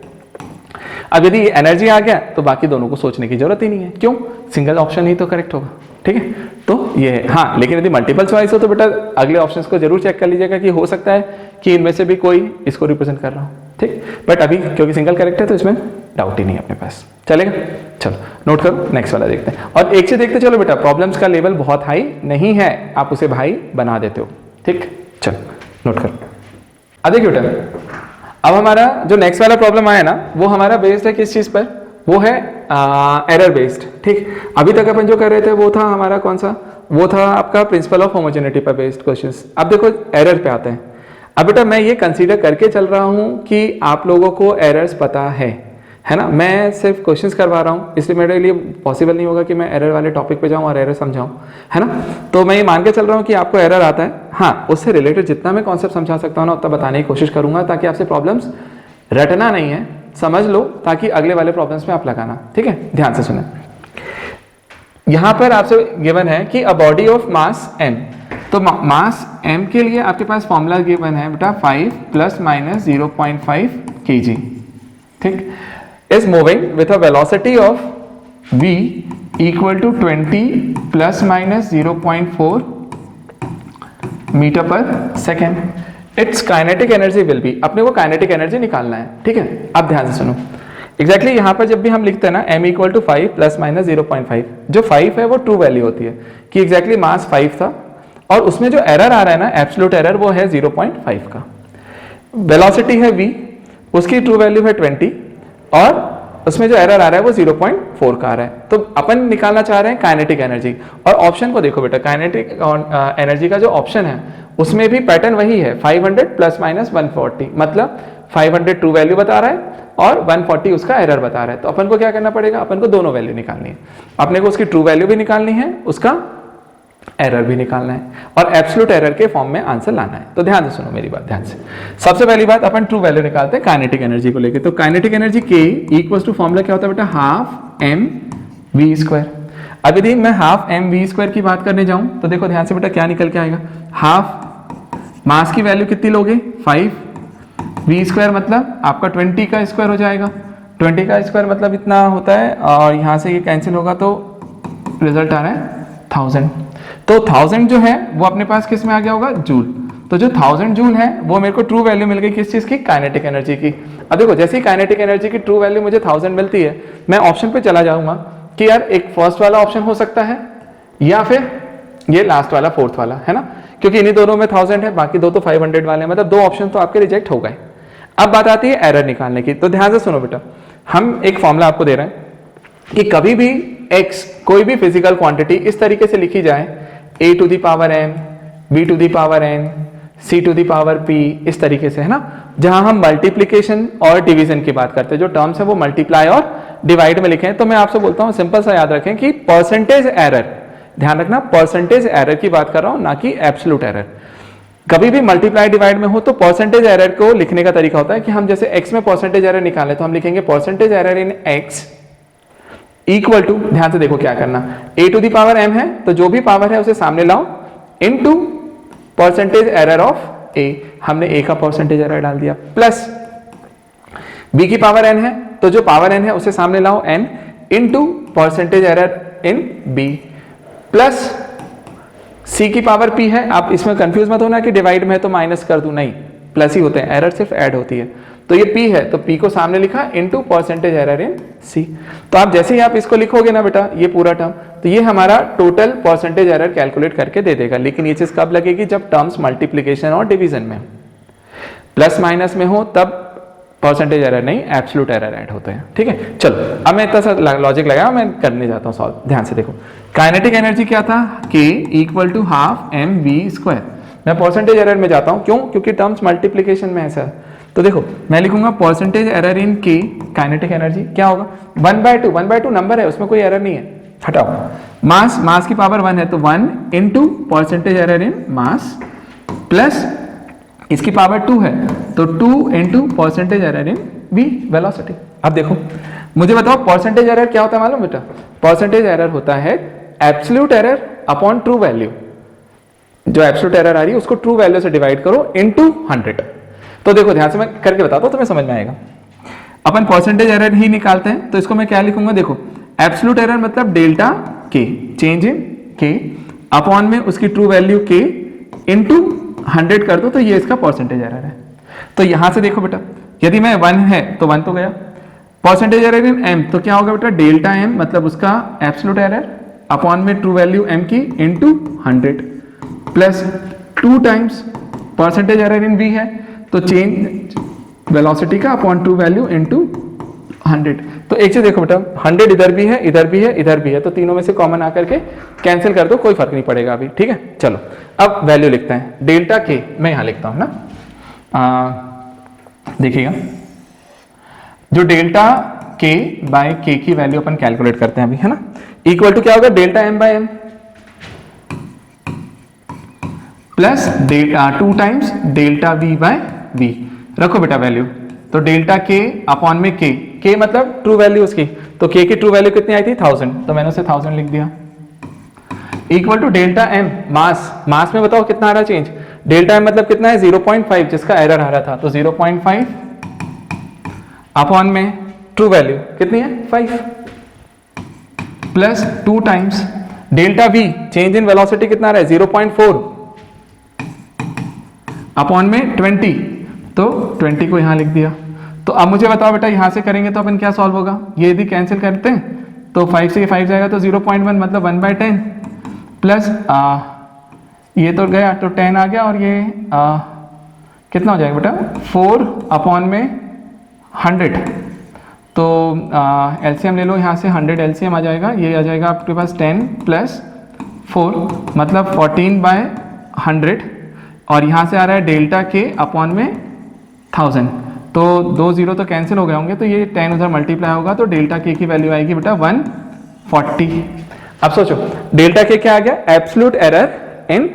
अब यदि एनर्जी आ गया तो बाकी दोनों को सोचने की जरूरत ही नहीं है, क्यों, सिंगल ऑप्शन ही तो करेक्ट होगा। ठीक है, तो ये है। हाँ, लेकिन यदि मल्टीपल चॉइस हो तो बेटा अगले ऑप्शंस को जरूर चेक कर लीजिएगा कि हो सकता है कि इनमें से भी कोई इसको रिप्रेजेंट कर रहा हो। ठीक, बट अभी क्योंकि सिंगल करेक्ट है तो इसमें डाउट ही नहीं है अपने पास। चलेगा, चलो नोट करो, नेक्स्ट वाला देखते हैं। और एक चीज देखते चलो बेटा, प्रॉब्लम्स का लेवल बहुत हाई नहीं है, आप उसे भाई बना देते हो। ठीक, चलो नोट करो। अब देखिए बेटा, अब हमारा जो नेक्स्ट वाला प्रॉब्लम आया ना, वो हमारा बेस्ड है किस चीज पर, वो है एरर बेस्ड। ठीक, अभी तक अपन जो कर रहे थे वो था हमारा कौन सा, वो था आपका प्रिंसिपल ऑफ होमोजेनिटी पर बेस्ड क्वेश्चंस। अब देखो एरर पे आते हैं। अब बेटा मैं ये कंसीडर करके चल रहा हूं कि आप लोगों को एरर्स पता है ना, मैं सिर्फ क्वेश्चंस करवा रहा हूं, इसलिए मेरे लिए पॉसिबल नहीं होगा कि मैं एरर वाले टॉपिक पे जाऊं और एरर समझाऊं, है ना। तो मैं ये मान के चल रहा हूं कि आपको एरर आता है। हाँ, उससे रिलेटेड जितना मैं कॉन्सेप्ट समझा सकता हूं ना उतना बताने की कोशिश करूंगा, ताकि आपसे प्रॉब्लम्स रटना नहीं है, समझ लो, ताकि अगले वाले प्रॉब्लम्स में आप लगाना। ठीक है, ध्यान से सुने। यहां पर आपसे गिवन है कि a body of mass m, तो मास m के लिए आपके पास फॉर्मूला गिवन है बेटा 5 ± 0.5 kg। ठीक, is moving with a velocity of v equal to 20 ± 0.4 metre पर second. It's kinetic energy will be, अपने को काइनेटिक एनर्जी निकालना है। ठीक है, अब ध्यान से सुनो। एग्जैक्टली यहाँ पर जब भी हम लिखते हैं ना m = 5 ± 0.5, जो 5 है वो ट्रू वैल्यू होती है कि एग्जैक्टली मास 5 था, और उसमें जो एरर आ रहा है ना, एब्सोल्यूट एरर, वो है 0.5 का। वेलोसिटी है v, उसकी ट्रू वैल्यू है 20, और उसमें जो एरर आ रहा है वो 0.4 का आ रहा है। तो अपन निकालना चाह रहे हैं काइनेटिक एनर्जी, और ऑप्शन को देखो बेटा, काइनेटिक एनर्जी का जो ऑप्शन है उसमें भी पैटर्न वही है, 500 प्लस माइनस 140, मतलब 500 ट्रू वैल्यू बता रहा है और 140 उसका एरर बता रहा है। तो अपन को क्या करना पड़ेगा, अपन को दोनों वैल्यू निकालनी है, अपने को उसकी ट्रू वैल्यू भी निकालनी है, उसका एरर भी निकालना है, और एब्सोल्यूट एरर के फॉर्म में आंसर लाना है। तो ध्यान से सुनो मेरी बात ध्यान से। सबसे पहली बात, अपन ट्रू वैल्यू निकालते हैं काइनेटिक एनर्जी को लेके। तो काइनेटिक एनर्जी के इक्वल्स टू फॉर्मूला क्या होता है बेटा, हाफ एम वी स्क्वायर। अब यदि मैं हाफ एम वी स्क्वायर की बात करने जाऊं तो देखो ध्यान से बेटा क्या निकल के आएगा, हाफ मास की वैल्यू कितनी लोगे 5, वी स्क्वायर मतलब आपका 20 का स्क्वायर हो जाएगा, 20 का स्क्वायर मतलब इतना होता है, और यहाँ से ये कैंसिल होगा तो रिजल्ट आ रहा है 1000। तो 1000 जो है वो अपने पास किस में आ गया होगा, जूल। तो जो 1000 जूल है वो मेरे को ट्रू वैल्यू मिल गई किस चीज की, काइनेटिक एनर्जी की। अब देखो जैसे ही काइनेटिक एनर्जी की ट्रू वैल्यू मुझे 1000 मिलती है, मैं ऑप्शन पे चला जाऊंगा कि यार एक फर्स्ट वाला ऑप्शन हो सकता है या फिर ये लास्ट वाला फोर्थ वाला, है ना, क्योंकि इन्हीं दोनों में 1000 है, बाकी दो तो 500 वाले हैं, मतलब दो ऑप्शन तो आपके रिजेक्ट हो गए। अब बात आती है एरर निकालने की। तो ध्यान से सुनो बेटा, हम एक फॉर्मूला आपको दे रहे हैं कि कभी भी x कोई भी फिजिकल क्वांटिटी इस तरीके से लिखी जाए, a to the power m, b to the power n, c to the power p, इस तरीके से, है ना, जहां हम मल्टीप्लीकेशन और डिवीजन की बात करते हैं, जो टर्म्स है वो मल्टीप्लाई और डिवाइड में लिखे हैं। तो मैं आपसे बोलता हूं सिंपल सा याद रखें कि परसेंटेज एरर, ध्यान रखना परसेंटेज एरर की बात कर रहा हूं, ना कि एब्सोल्यूट एरर। कभी भी मल्टीप्लाई डिवाइड में हो तो परसेंटेज एरर को लिखने का तरीका होता है कि हम जैसे x में परसेंटेज एरर निकाले तो हम लिखेंगे percentage error in x equal to, ध्यान से देखो क्या करना, a to the power m है तो जो भी पावर है उसे सामने लाओ, into percentage error of a, हमने a का परसेंटेज एरर डाल दिया, प्लस b की पावर n है तो जो पावर n है उसे सामने लाओ n, इनटू परसेंटेज एरर इन b, प्लस c की पावर p है। आप इसमें कंफ्यूज मत होना कि डिवाइड में है तो माइनस कर दूं, नहीं, प्लस ही होते हैं, एरर सिर्फ ऐड होती है। तो ये p है तो p को सामने लिखा इनटू परसेंटेज एरर इन c। तो आप जैसे ही आप इसको लिखोगे ना बेटा ये पूरा टर्म, तो ये हमारा टोटल परसेंटेज एरर कैलकुलेट करके दे देगा। लेकिन ये चीज कब लगेगी, जब टर्म्स मल्टीप्लीकेशन और डिवीजन में, प्लस माइनस में हो तब परसेंटेज एरर नहीं एब्सोल्यूट एरर ऐड होते हैं। ठीक है, चलो अब मैं इतना सा लॉजिक लगाया, मैं करने जाता हूँ सॉल्व। ध्यान से देखो, काइनेटिक एनर्जी क्या था, k equal to half m v square. मैं परसेंटेज एरर में जाता हूँ, क्यों, क्योंकि टर्म्स मल्टीप्लीकेशन में है सर। तो देखो मैं लिखूंगा परसेंटेज एरर इन k, काइनेटिक एनर्जी क्या होगा 1/2, 1/2 नंबर है उसमें कोई एरर नहीं है, हटाओ। मास, मास की पावर 1 है तो 1 इनटू परसेंटेज एरर इन मास, प्लस इसकी पावर 2 है तो 2 इनटू परसेंटेज एरर इन v, वेलोसिटी। अब देखो मुझे बताओ परसेंटेज एरर क्या होता है मालूम बेटा, परसेंटेज एरर होता है absolute error upon true value. जो एब्सोल्यूट एरर आ रही है उसको ट्रू वैल्यू से डिवाइड करो इनटू 100। तो देखो ध्यान से मैं करके बताता हूं, तुम्हें समझ में आएगा। अपन परसेंटेज एरर ही निकालते हैं तो इसको मैं क्या लिखूंगा, देखो एब्सोल्यूट एरर मतलब delta k, change in k, upon में उसकी ट्रू वैल्यू k इनटू 100 कर दो तो ये इसका परसेंटेज एरर है। तो यहां से देखो बेटा, यदि मैं 1 है तो 1 तो गया, परसेंटेज एरर इन m तो क्या होगा बेटा, डेल्टा m मतलब उसका एब्सोल्यूट एरर अपॉन में ट्रू वैल्यू m की into 100, plus 2 times percentage error इन v है तो चेंज वेलोसिटी का अपॉन ट्रू वैल्यू इनटू 100। तो एक चीज देखो बेटा, 100 इधर भी है, इधर भी है, इधर भी है, तो तीनों में से कॉमन आकर के कैंसिल कर दो, कोई फर्क नहीं पड़ेगा अभी। ठीक है, चलो अब वैल्यू लिखते हैं। डेल्टा के मैं यहां लिखता हूं ना, देखिएगा जो डेल्टा के बाय के की वैल्यू अपन कैलकुलेट करते हैं अभी, है ना, इक्वल टू क्या होगा, delta m by m plus delta 2 times delta v by v. रखो बेटा वैल्यू, तो डेल्टा के अपॉन में के मतलब ट्रू वैल्यू उसकी, तो के की ट्रू वैल्यू कितनी आई थी 1000, तो मैंने उसे 1000 लिख दिया, इक्वल टू डेल्टा एम मास, मास में बताओ कितना आ रहा चेंज, डेल्टा एम मतलब कितना है 0.5 जिसका एरर आ रहा था, तो 0.5 अपॉन में ट्रू वैल्यू कितनी है 5, plus 2 times delta we, change in velocity कितना आ रहा है 0.4 अपॉन में 20, तो 20 को यहां लिख दिया। तो अब मुझे बताओ बेटा यहां से करेंगे तो अपन क्या सॉल्व होगा, ये यदि कैंसिल करते हैं तो 5 से 5 जाएगा तो 0.1 मतलब 1/10, प्लस ये तो गया तो 10 आ गया, और ये कितना हो जाएगा बेटा 4 अपॉन में 100, तो एलसीएम ले लो, यहाँ से 100 एलसीएम आ जाएगा, ये आ जाएगा आपके पास 10 + 4 मतलब 14/100 और यहाँ से आ रहा है डेल्टा के अपॉन में 1000, तो 2 0 तो कैंसिल हो गए होंगे, तो ये 10 उधर मल्टीप्लाई होगा तो डेल्टा के की वैल्यू आएगी बेटा 140। अब सोचो डेल्टा के क्या आ गया, absolute error in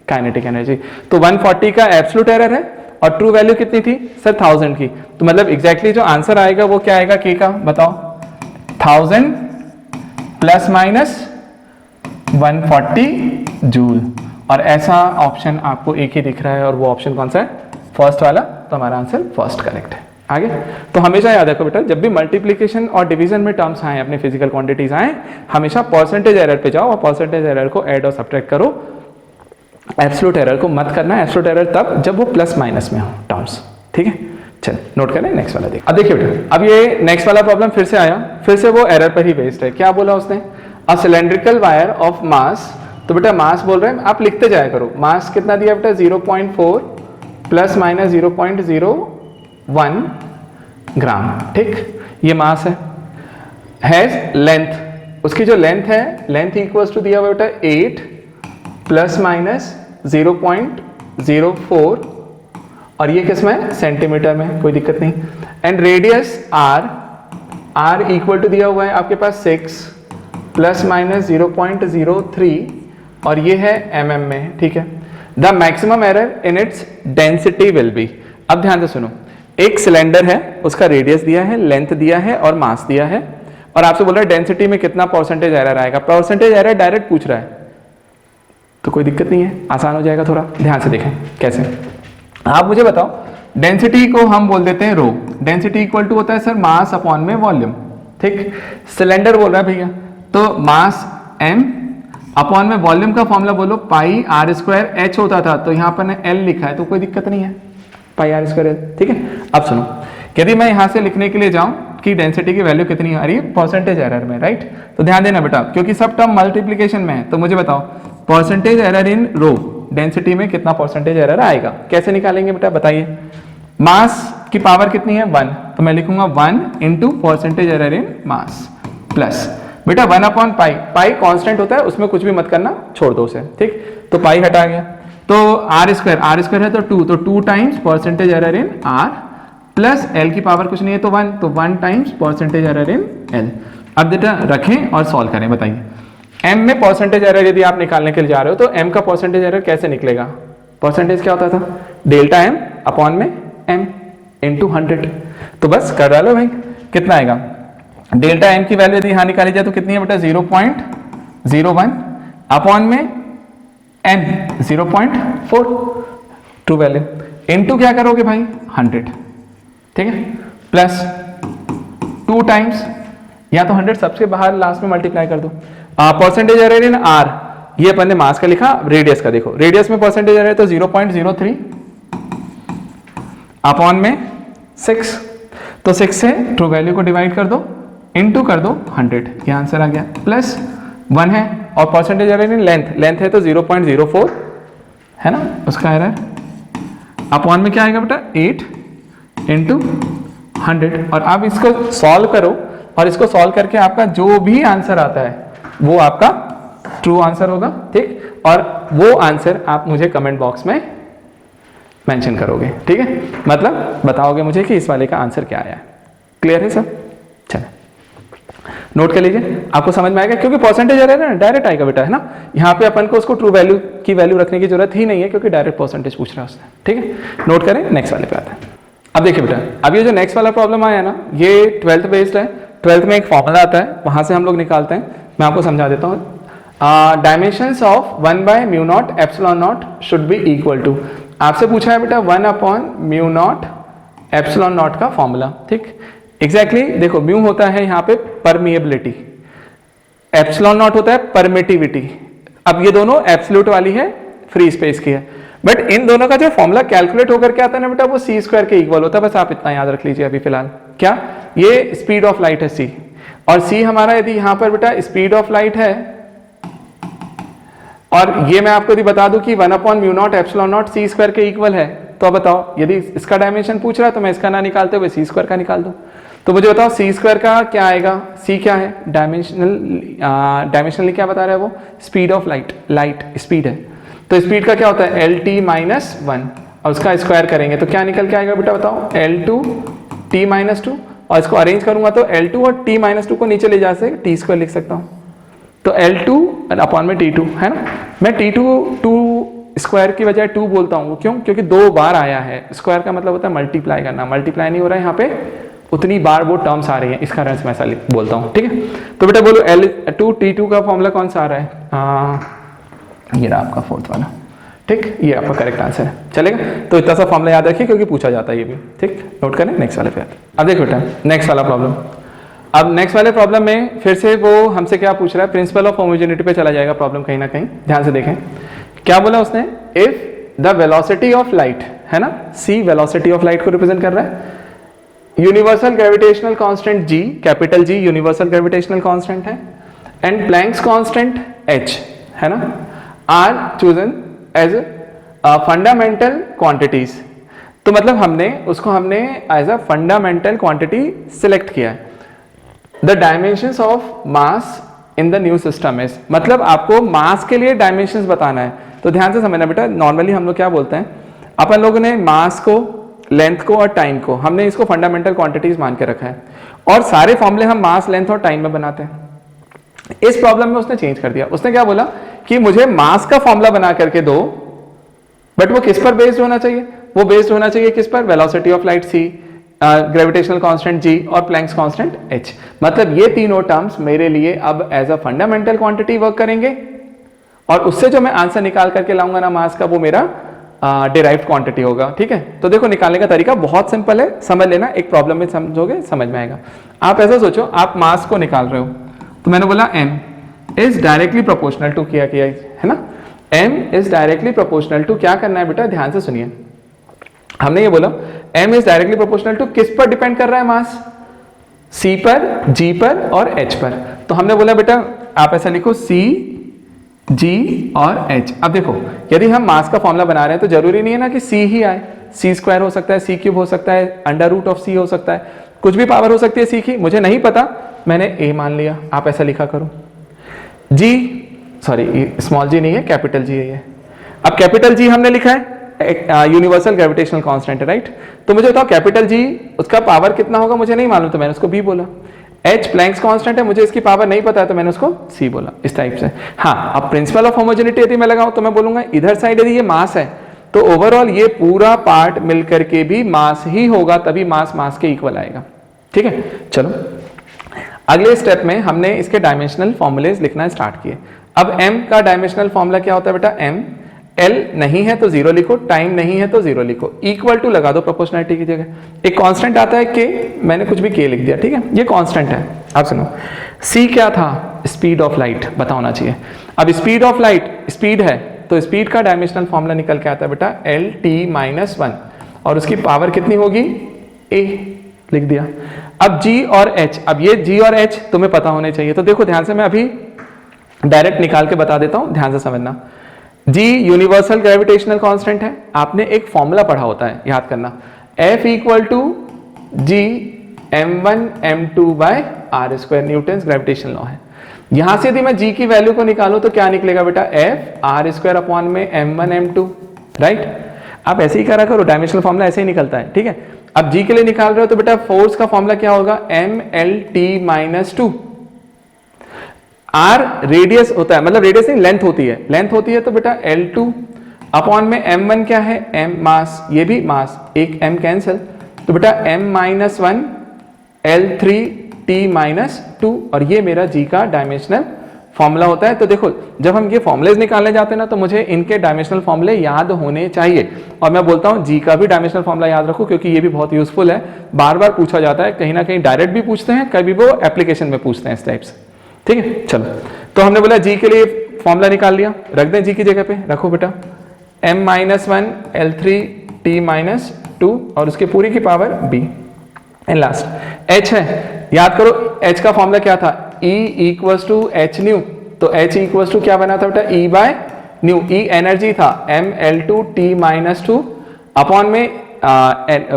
kinetic energy, तो 140 का एब्सोल्यूट एरर है और ट्रू वैल्यू कितनी थी सर 1000 की, तो मतलब एग्जैक्टली जो आंसर आएगा वो क्या आएगा के का, बताओ 1000 ± 140 जूल। और ऐसा ऑप्शन आपको एक ही दिख रहा है और वो ऑप्शन कौन सा है, फर्स्ट वाला, तो हमारा आंसर फर्स्ट करेक्ट है। आगे तो हमेशा याद रखो बेटा, जब भी मल्टीप्लिकेशन और डिवीजन में टर्म्स आए, अपने फिजिकल क्वांटिटीज आए, हमेशा परसेंटेज एरर पे जाओ और परसेंटेज एरर को ऐड और सब्ट्रैक्ट करो, एब्सोल्यूट एरर को मत करना। एब्सोल्यूट एरर तब जब वो प्लस माइनस में हो टर्म्स, ठीक है। चल नोट करें, नेक्स्ट वाला देखिए। अब देखिए बेटा, अब ये नेक्स्ट वाला प्रॉब्लम फिर से आया, फिर से वो एरर पर ही बेस्ड है। क्या बोला उसने, a cylindrical wire of mass, तो बेटा मास बोल रहे हैं, आप लिखते जाया करो, मास कितना दिया बेटा 0.4 ± 0.01 ग्राम, ठीक, ये मास है। हैज लेंथ, उसकी जो लेंथ है, लेंथ इक्वल्स टू दिया हुआ बेटा 8 ± 0.04 और ये किस में, सेंटीमीटर में, कोई दिक्कत नहीं। And radius r equal to दिया हुआ है आपके पास 6 ± 0.03 और ये है mm में, ठीक है। The maximum error in its density will be. अब ध्यान से सुनो, एक सिलेंडर है, उसका रेडियस दिया है, लेंथ दिया है और मास दिया है, और आपसे बोल रहा है डेंसिटी में कितना परसेंटेज एरर आएगा। परसेंटेज एरर डायरेक्ट पूछ रहा है, तो कोई दिक्कत नहीं है, आसान हो जाएगा। थोड़ा ध्यान से देखें कैसे। आप मुझे बताओ, डेंसिटी को हम बोल देते हैं रो, डेंसिटी इक्वल टू होता है सर मास अपॉन में वॉल्यूम, ठीक। सिलेंडर बोल रहा है भैया, तो मास m अपॉन में वॉल्यूम का फॉर्मूला बोलो पाई r² h होता था, तो यहाँ पर ने l लिखा है, तो कोई दिक्कत नहीं है, पाई r², ठीक है। अब सुनो, यदि मैं यहाँ से लिखने के लिए जाऊं कि डेंसिटी की वैल्यू कितनी आ रही है परसेंटेज एरर में, राइट, तो ध्यान देना बेटा, क्योंकि सब टर्म मल्टीप्लिकेशन में है, तो मुझे बताओ percentage error in rho, density में कितना परसेंटेज एरर आएगा, कैसे निकालेंगे बेटा बताइए। मास की पावर कितनी है 1, तो मैं लिखूंगा 1 × परसेंटेज एरर इन मास प्लस बेटा 1/π, पाई कांस्टेंट होता है, उसमें कुछ भी मत करना, छोड़ दो उसे, ठीक, तो पाई हटा गया, तो r² है तो 2, तो 2 टाइम्स परसेंटेज एरर इन r प्लस l की पावर कुछ नहीं है तो 1, तो 1 टाइम्स परसेंटेज एरर इन l। अब बेटा रखें और सॉल्व करें, बताइए m में परसेंटेज एरर यदि आप निकालने के लिए जा रहे हो तो m का परसेंटेज एरर कैसे निकलेगा, परसेंटेज क्या होता था, डेल्टा m अपॉन में m × 100, तो बस कर डालो भाई, कितना आएगा, डेल्टा m की वैल्यू यदि यहाँ निकाली जाए तो कितनी है बेटा 0.01 अपॉन में m 0.4 ट्रू वैल्यू, इनटू क्या करोगे भाई 100, ठीक है, प्लस 2 टाइम्स, या तो 100 सबसे बाहर लास्ट में मल्टीप्लाई कर दो। परसेंटेज एरर इन r, ये अपन ने मास का लिखा, रेडियस का देखो, रेडियस में परसेंटेज एरर तो 0.03 अपॉन में 6, तो 6 से ट्रू वैल्यू को डिवाइड कर दो, इनटू कर दो 100, ये आंसर आ गया, प्लस 1 है, और percentage error in length, length है तो 0.04 है ना, उसका एरर अपॉन में क्या आएगा बेटा 8 × 100, और आप इसको सॉल्व करो, और इसको सॉल्व करके आपका जो भी आंसर आता है वो आपका ट्रू आंसर होगा, ठीक, और वो आंसर आप मुझे कमेंट बॉक्स में मेंशन करोगे, ठीक है, मतलब बताओगे मुझे कि इस वाले का आंसर क्या आया। क्लियर है सब, चलो नोट कर लीजिए, आपको समझ में आएगा, क्योंकि परसेंटेज एरर है ना, डायरेक्ट आएगा बेटा, है ना, यहाँ पे अपन को उसको ट्रू वैल्यू की वैल्यू रखने की जरूरत ही नहीं है, क्योंकि डायरेक्ट परसेंटेज पूछ रहा है उसने, ठीक है। नोट करें, नेक्स्ट वाले पे आता है। अब देखिए बेटा, अब ये जो नेक्स्ट वाला प्रॉब्लम आया ना, ये 12th बेस्ड है, 12th में एक फॉर्मूला आता है, वहां से हम लोग निकालते हैं, मैं आपको समझा देता हूँ। Dimensions of 1/μ0 ε0 should be equal to, आपसे पूछा है बेटा 1/μ0 ε0 का फॉर्मूला, ठीक, एग्जैक्टली देखो, म्यू होता है यहाँ पे परमिएबिलिटी, ε0 होता है परमिटिविटी। अब ये दोनों एब्सोल्यूट वाली है, फ्री स्पेस की है, बट इन दोनों का जो फॉर्मूला कैलकुलेट होकर के आता है ना बेटा, वो c² के इक्वल होता है, बस आप इतना याद रख लीजिए अभी फिलहाल। क्या, ये स्पीड ऑफ लाइट है c, और c हमारा यदि यहाँ पर बेटा स्पीड ऑफ लाइट है, और ये मैं आपको यदि बता दूं कि 1/μ0 ε0 c² के इक्वल है, तो अब बताओ, यदि इसका डायमेंशन पूछ रहा है तो मैं इसका ना निकालते हुए c² का निकाल दूं, तो मुझे बताओ सी स्क्वायर का क्या आएगा, सी क्या है, डायमेंशनली क्या बता रहा है वो, speed of light, light speed है, तो स्पीड का क्या होता है एल टी माइनस वन, और उसका स्क्वायर करेंगे तो क्या निकल के आएगा बेटा बताओ, L two T minus two, और इसको अरेंज करूंगा तो एल टू और टी माइनस टू को नीचे ले जा से टी स्क्वायर लिख सकता हूँ, तो एल टू अपॉन में टी टू है ना। मैं टी टू स्क्वायर की बजाय 2 बोलता हूँ, क्यों, क्योंकि 2 बार आया है, स्क्वायर का मतलब होता है मल्टीप्लाई करना, मल्टीप्लाई नहीं हो रहा है यहाँ पे, उतनी बार वो टर्म्स आ रही है, इस कारण से मैं ऐसा बोलता हूँ, ठीक है। तो बेटा बोलो L2T2 का फॉर्मूला कौन सा आ रहा है, ये रहा आपका फोर्थ वाला, ठीक, ये आपका करेक्ट आंसर है, चलेगा। तो इतना सा फॉर्मूला याद रखिए क्योंकि पूछा जाता है ये भी, ठीक, नोट करें। नेक्स्ट वाले पे अब देखो बेटा नेक्स्ट वाला प्रॉब्लम, अब नेक्स्ट वाले प्रॉब्लम में फिर से वो हमसे क्या पूछ रहा है, प्रिंसिपल ऑफ होमोजेनिटी पे चला जाएगा प्रॉब्लम कहीं ना कहीं, ध्यान से देखें क्या बोला उसने, if the velocity of light है ना, सी वेलोसिटी ऑफ लाइट को रिप्रेजेंट कर रहा है, universal gravitational constant G, capital G universal gravitational constant है, एंड प्लैंक्स कांस्टेंट एच है ना, are chosen as fundamental quantities, तो मतलब हमने as a fundamental quantity select किया है। The dimensions of mass in the new system is, मतलब आपको मास के लिए डायमेंशंस बताना है, तो ध्यान से समझना बेटा, नॉर्मली हम लोग क्या बोलते हैं, अपन लोगों ने मास को, लेंथ को और टाइम को, हमने इसको फंडामेंटल क्वांटिटीज मान के रखा है, और सारे फॉर्मूले हम मास, लेंथ और टाइम में बनाते हैं। इस प्रॉब्लम में उसने चेंज कर दिया, उसने क्या बोला कि मुझे मास का फॉर्मूला बना करके दो, बट वो किस पर बेस्ड होना चाहिए, वो बेस्ड होना चाहिए किस पर, velocity of light c, gravitational constant G और प्लैंक्स कांस्टेंट एच, मतलब ये तीनों टर्म्स मेरे लिए अब as a fundamental quantity work करेंगे, और उससे जो मैं आंसर निकाल करके लाऊंगा ना मास का, वो मेरा डिराइव्ड क्वांटिटी होगा, ठीक है। तो देखो निकालने का तरीका बहुत सिंपल है, समझ लेना, एक प्रॉब्लम में समझोगे समझ में आएगा। आप ऐसा सोचो, आप मास को निकाल रहे हो, तो मैंने बोला m is directly proportional to, किया है ना, m is directly proportional to, क्या करना है बेटा ध्यान से सुनिए, हमने ये बोला m is directly proportional to, किस पर डिपेंड कर रहा है मास, c पर, g पर और h पर, तो हमने बोला बेटा आप ऐसा लिखो c, g और h। अब देखो यदि हम मास का फॉर्मूला बना रहे हैं तो जरूरी नहीं है ना कि c ही आए, c स्क्वायर हो सकता है, c क्यूब हो सकता है, अंडर रूट ऑफ c हो सकता है, कुछ भी पावर हो सकती है c की, मुझे नहीं पता, मैंने a मान लिया, आप ऐसा लिखा करो, g सॉरी स्मॉल g नहीं है, कैपिटल g है ये। अब कैपिटल g हमने लिखा है, यूनिवर्सल ग्रेविटेशनल कांस्टेंट है, राइट, तो मुझे बताओ कैपिटल जी उसका पावर कितना होगा, मुझे नहीं मालूम, तो मैंने उसको b बोला। h प्लैंक्स कांस्टेंट है, मुझे इसकी पावर नहीं पता है, तो मैंने उसको c बोला, इस टाइप से। हाँ, अब प्रिंसिपल ऑफ होमोजेनिटी यदि मैं लगाऊं तो मैं बोलूंगा इधर साइड यदि ये मास है तो ओवरऑल ये पूरा पार्ट मिलकर के भी मास ही होगा, तभी मास मास के इक्वल आएगा, ठीक है। चलो अगले स्टेप में हमने इसके डायमेंशनल फॉर्मूलेज लिखना स्टार्ट किए। अब m का डायमेंशनल फॉर्मूला क्या होता है बेटा, m L नहीं है तो 0 लिखो, टाइम नहीं है तो 0 लिखो, इक्वल टू लगा दो प्रोपोर्शनलिटी की जगह, एक कांस्टेंट आता है k, मैंने कुछ भी k लिख दिया, ठीक है, ये कांस्टेंट है। आप सुनो, c क्या था, स्पीड ऑफ लाइट पता होना चाहिए। अब स्पीड ऑफ लाइट स्पीड है, तो स्पीड का डायमेंशनल फॉर्मूला निकल के आता है बेटा एल टी माइनस वन, और उसकी पावर कितनी होगी, a लिख दिया। अब g और h, अब ये g और h तुम्हें पता होने चाहिए, तो देखो ध्यान से, मैं अभी डायरेक्ट निकाल के बता देता हूं, ध्यान से समझना। g यूनिवर्सल ग्रेविटेशनल कांस्टेंट है, आपने एक फॉर्मूला पढ़ा होता है, याद करना, F equal to g m1 m2 by r square, Newton's gravitational law है। यहां से यदि मैं g की वैल्यू को निकालूं तो क्या निकलेगा बेटा, F आर स्क्वायर अपॉन में m1 m2, राइट। आप ऐसे ही करा करो, डायमेंशनल फॉर्मूला ऐसे ही निकलता है, ठीक है। अब g के लिए निकाल रहे हो तो बेटा फोर्स का फॉर्मूला क्या होगा, mlt माइनस 2, r रेडियस होता है, मतलब रेडियस नहीं लेंथ होती है, लेंथ होती है तो बेटा L2 अपॉन में m1 क्या है, m मास, ये भी मास, एक m कैंसिल, तो बेटा m minus 1 L3 t minus 2, और ये मेरा g का डायमेंशनल फॉर्मूला होता है। तो देखो जब हम ये फॉर्मुलेज निकालने जाते हैं ना, तो मुझे इनके डायमेंशनल फॉर्मूले याद होने चाहिए, और मैं बोलता हूँ g का भी डायमेंशनल फॉर्मूला याद रखो, क्योंकि ये भी बहुत यूजफुल है, बार बार पूछा जाता है, कहीं ना कहीं डायरेक्ट भी पूछते हैं, कभी वो एप्लीकेशन में पूछते हैं इस टाइप से, ठीक है। चलो तो हमने बोला g के लिए फॉर्मूला निकाल लिया, रख दें g की जगह पे, रखो बेटा m minus 1 L3 t minus 2, और उसके पूरी की power b, and last h है, याद करो h का फॉर्मूला क्या था, E equals to H nu, तो h इक्वल्स टू क्या बना था बेटा, E by nu, E energy था m L2 t minus 2 upon में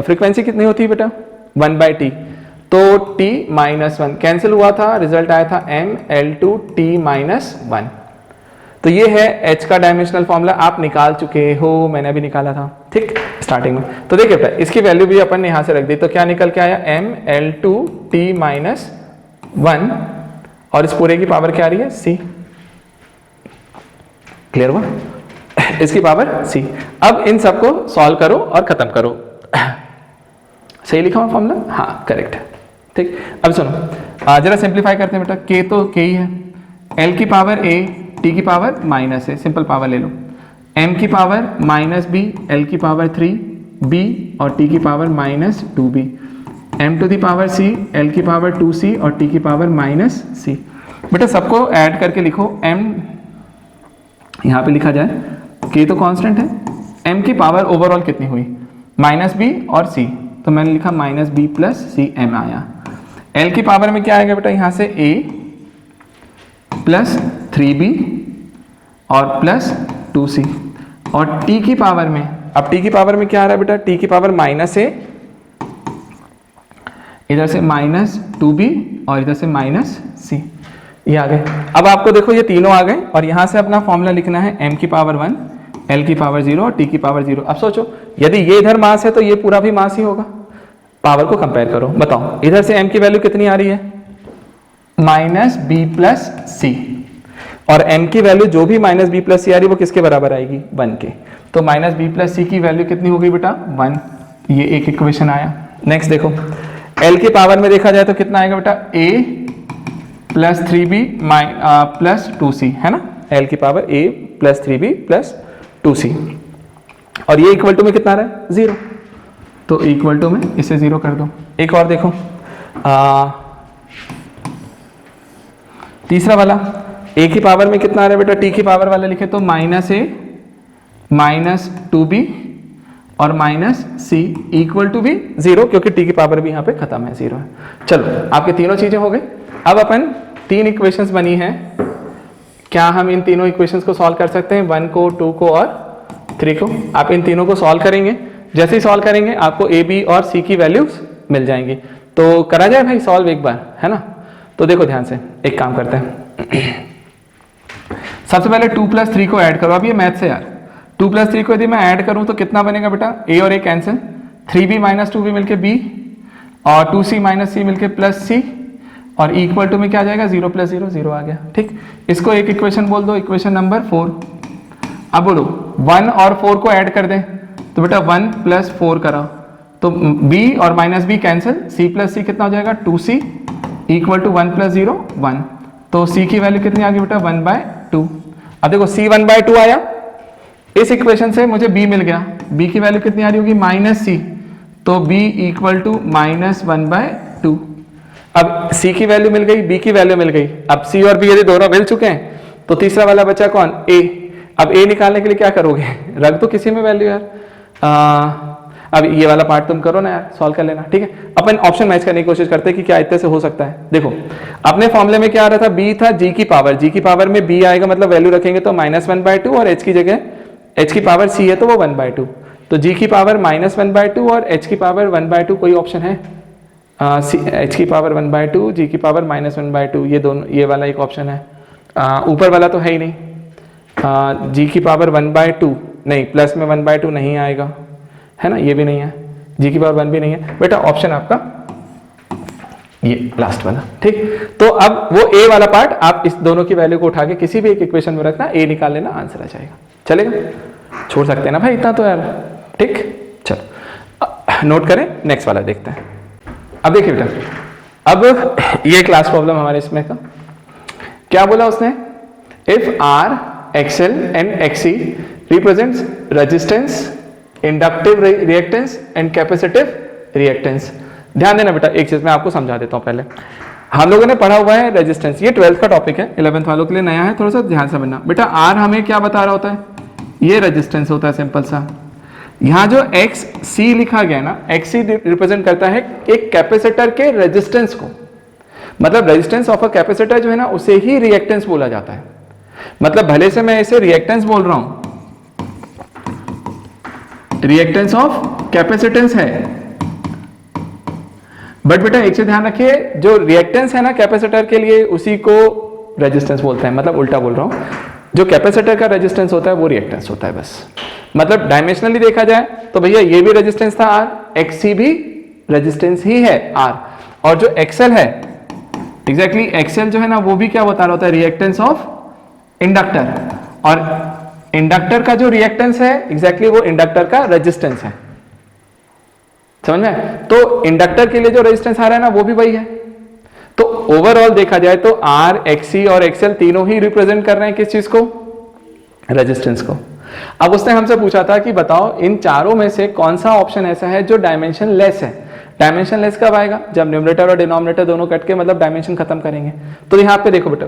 फ्रीक्वेंसी कितनी होती है बेटा, 1 बाय t, तो t -1 कैंसिल हुआ था, रिजल्ट आया था mL2t -1। तो ये है h का डायमेंशनल फॉर्मूला, आप निकाल चुके हो, मैंने अभी निकाला था, ठीक, स्टार्टिंग में। तो देखिए बेटा इसकी वैल्यू भी अपन ने यहां से रख दी, तो क्या निकल के आया mL2t -1 और इस पूरे की पावर क्या आ रही है c। क्लियर हुआ? इसकी पावर c। अब इन सबको सॉल्व करो और खत्म करो। सही लिखा हुआ फॉर्मूला? हाँ करेक्ट है, ठीक। अब सुनो जरा सिंप्लीफाई करते हैं बेटा, k तो k ही है, l की पावर a, t की पावर माइनस है, सिंपल पावर ले लो, m की पावर -b, l की पावर 3b और t की power -2b, m to the power c, l की पावर 2c और t की पावर -c। बेटा सबको ऐड करके लिखो, m यहाँ पे लिखा जाए, k तो कांस्टेंट है, m की पावर ओवरऑल कितनी हुई -b और c, तो मैंने लिखा -b + c m आया। l की पावर में क्या आएगा बेटा, यहाँ से a + 3b और +2c, और t की पावर में, अब t की पावर में क्या आ रहा है बेटा, t की पावर -a, इधर से -2b और इधर से -c, ये आ गए। अब आपको देखो ये तीनों आ गए और यहां से अपना फॉर्मूला लिखना है m की पावर 1, l की पावर 0 और t की पावर 0। अब सोचो यदि ये इधर मास है तो ये पूरा भी मास ही होगा। पावर को कंपेयर करो, बताओ इधर से m की वैल्यू कितनी आ रही है, -b + c, और m की वैल्यू जो भी -b + c आ रही है वो किसके बराबर आएगी, 1 के। तो -b + c की वैल्यू कितनी हो गई बेटा, 1। ये एक इक्वेशन आया। नेक्स्ट देखो l की पावर में देखा जाए तो कितना आएगा बेटा, a + 3b + 2c, है ना, l की पावर a + 3b + 2c, और ये इक्वल टू में कितना आ रहा है, 0, तो इक्वल टू में इसे 0 कर दो। एक और देखो तीसरा वाला, a की पावर में कितना आ रहा है बेटा, t की पावर वाला लिखे तो -a -2b और -c इक्वल टू भी 0, क्योंकि t की पावर भी यहाँ पे खत्म है, 0 है। चलो आपके तीनों चीजें हो गई। अब अपन 3 इक्वेशंस बनी हैं, क्या हम इन तीनों इक्वेशंस को सॉल्व कर सकते हैं, 1 को, 2 को और 3 को। आप इन तीनों को सॉल्व करेंगे, जैसे ही सॉल्व करेंगे आपको a, b और c की वैल्यूज मिल जाएंगी। तो करा जाए भाई सॉल्व एक बार, है ना। तो देखो ध्यान से एक काम करते हैं, सबसे पहले 2 + 3 को ऐड करो। अब ये मैथ से यार, 2 + 3 को यदि मैं ऐड करूं तो कितना बनेगा बेटा, a और a कैंसिल, 3b - 2b मिलके b और 2c - c मिलके +c, और इक्वल टू में क्या आ जाएगा, 0 + 0 0 आ गया, ठीक। इसको एक इक्वेशन बोल दो, इक्वेशन नंबर 4। अब बोलो 1 और 4 को ऐड कर दें, तो बेटा 1 + 4 कराओ, तो b और -b कैंसिल, c + c कितना हो जाएगा, 2c इक्वल टू 1 + 0 1, तो c की वैल्यू कितनी आ गई बेटा, 1/2। अब देखो c 1/2 आया, इस इक्वेशन से मुझे b मिल गया, b की वैल्यू कितनी आ रही होगी, -c, तो b इक्वल टू -1/2। अब c की वैल्यू मिल गई, b की वैल्यू मिल गई, अब c और b यदि दोनों मिल चुके हैं तो तीसरा वाला बचा कौन, a। अब a निकालने के लिए क्या करोगे, रख दो किसी में वैल्यू यार। अब ये वाला पार्ट तुम करो ना यार, सॉल्व कर लेना, ठीक है। अपन ऑप्शन मैच करने की कोशिश करते हैं कि क्या इतने से हो सकता है। देखो अपने फॉर्मूले में क्या आ रहा था, b था, g की पावर में b आएगा, मतलब वैल्यू रखेंगे तो -1/2, और h की जगह h की पावर c है तो वो 1/2, तो g की पावर -1/2 और h की पावर 1/2, कोई ऑप्शन है, h की पावर 1/2, g की पावर -1/2, ये दोनों, ये वाला एक ऑप्शन है। ऊपर वाला तो है ही नहीं, g की पावर 1/2 नहीं, प्लस में 1/2 नहीं आएगा, है ना, ये भी नहीं है, g की पावर 1 भी नहीं है बेटा। ऑप्शन आपका ये लास्ट वाला, ठीक। तो अब वो a वाला पार्ट आप इस दोनों की वैल्यू को उठा के किसी भी एक इक्वेशन में रखना, a निकाल लेना, आंसर आ जाएगा, चलेगा, छोड़ सकते हैं ना भाई इतना तो यार, ठीक। चलो नोट करें, नेक्स्ट वाला देखते हैं। अब देखिए बेटा, अब ये क्लास प्रॉब्लम हमारे इसमें का क्या बोला उसने, if R, XL and XC represents resistance, inductive reactance and capacitive reactance। ध्यान देना बेटा, एक चीज मैं आपको समझा देता हूं। पहले हम लोगों ने पढ़ा हुआ है रेजिस्टेंस, ये 12th का टॉपिक है, 11th वालों के लिए नया है, थोड़ा सा ध्यान से समझना बेटा। R हमें क्या बता रहा होता है, ये रेजिस्टेंस होता है, सिंपल सा। यहाँ जो XC लिखा गया ना, XC रिप्रेजेंट करता है एक कैपेसिटर के रेजिस्टेंस को, मतलब रेजिस्टेंस ऑफ अ कैपेसिटर जो है ना, उसे ही रिएक्टेंस बोला जाता है। मतलब भले से मैं इसे रिएक्टेंस बोल रहा हूं, रिएक्टेंस ऑफ कैपेसिटेंस है, बट बेटा एक चीज ध्यान रखिए, जो रिएक्टेंस है ना कैपेसिटर के लिए, उसी को रेजिस्टेंस बोलते हैं, मतलब उल्टा बोल रहा हूं, जो कैपेसिटर का रेजिस्टेंस होता है वो रिएक्टेंस होता है बस। मतलब डायमेंशनली देखा जाए तो भैया ये भी रेजिस्टेंस था आर, एक्ससी भी रेजिस्टेंस ही है आर, और जो एक्सएल है एग्जैक्टली एक्सएल जो है ना वो भी क्या बता रहा होता है, रिएक्टेंस ऑफ इंडक्टर, और इंडक्टर का जो रिएक्टेंस है एग्जैक्टली वो इंडक्टर का रेजिस्टेंस है, समझ में? तो इंडक्टर के लिए जो रेजिस्टेंस आ रहा है ना वो भी वही है। तो ओवरऑल देखा जाए तो आर, एक्सी और एक्सएल तीनों ही रिप्रेजेंट कर रहे हैं किस चीज को, रेजिस्टेंस को। अब उसने हमसे पूछा था कि बताओ इन चारों में से कौन सा ऑप्शन ऐसा है जो डायमेंशन लेस है। डायमेंशन लेस कब आएगा, जब न्यूमरेटर और डिनोमिनेटर दोनों कट के मतलब डायमेंशन खत्म करेंगे। तो यहाँ पे देखो बेटा,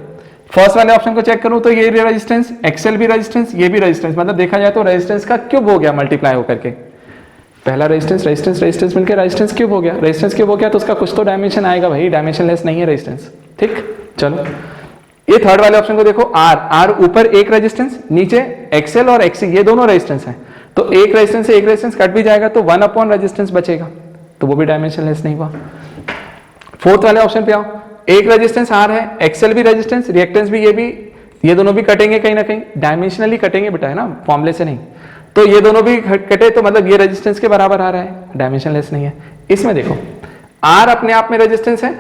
फर्स्ट वाले ऑप्शन को चेक करूं तो ये रेजिस्टेंस, एक्सएल भी रेजिस्टेंस, ये भी रेजिस्टेंस, मतलब देखा जाए तो रेजिस्टेंस का क्यूब हो गया मल्टीप्लाई होकर के, पहला रेजिस्टेंस रेजिस्टेंस रेजिस्टेंस मिलकर रेजिस्टेंस क्यूब हो गया, रेजिस्टेंस क्यूब हो गया तो उसका कुछ तो डायमेंशन आएगा भाई, डायमेंशन लेस नहीं है रेजिस्टेंस, ठीक। चलो ये थर्ड वाले ऑप्शन को देखो, आर ऊपर एक रेजिस्टेंस, नीचे एक्सएल और एक्सी ये दोनों रेजिस्टेंस हैं, तो एक रेजिस्टेंस से एक रेजिस्टेंस कट भी जाएगा तो 1 अपॉन रेजिस्टेंस बचेगा, तो वो भी डायमेंशन लेस नहीं हुआ। फोर्थ वाले ऑप्शन पे आओ, एक रेजिस्टेंस आर है, एक्सएल भी रेजिस्टेंस, रिएक्टेंस भी, ये दोनों भी कटेंगे कहीं ना कहीं, डायमेंशनली कटेंगे बेटा, है ना, फॉर्मूले से नहीं। तो ये दोनों भी कटे तो मतलब ये रेजिस्टेंस के बराबर आ रहा है, डायमेंशन लेस नहीं है। इसमें देखो आर अपने आप में रेजिस्टेंस है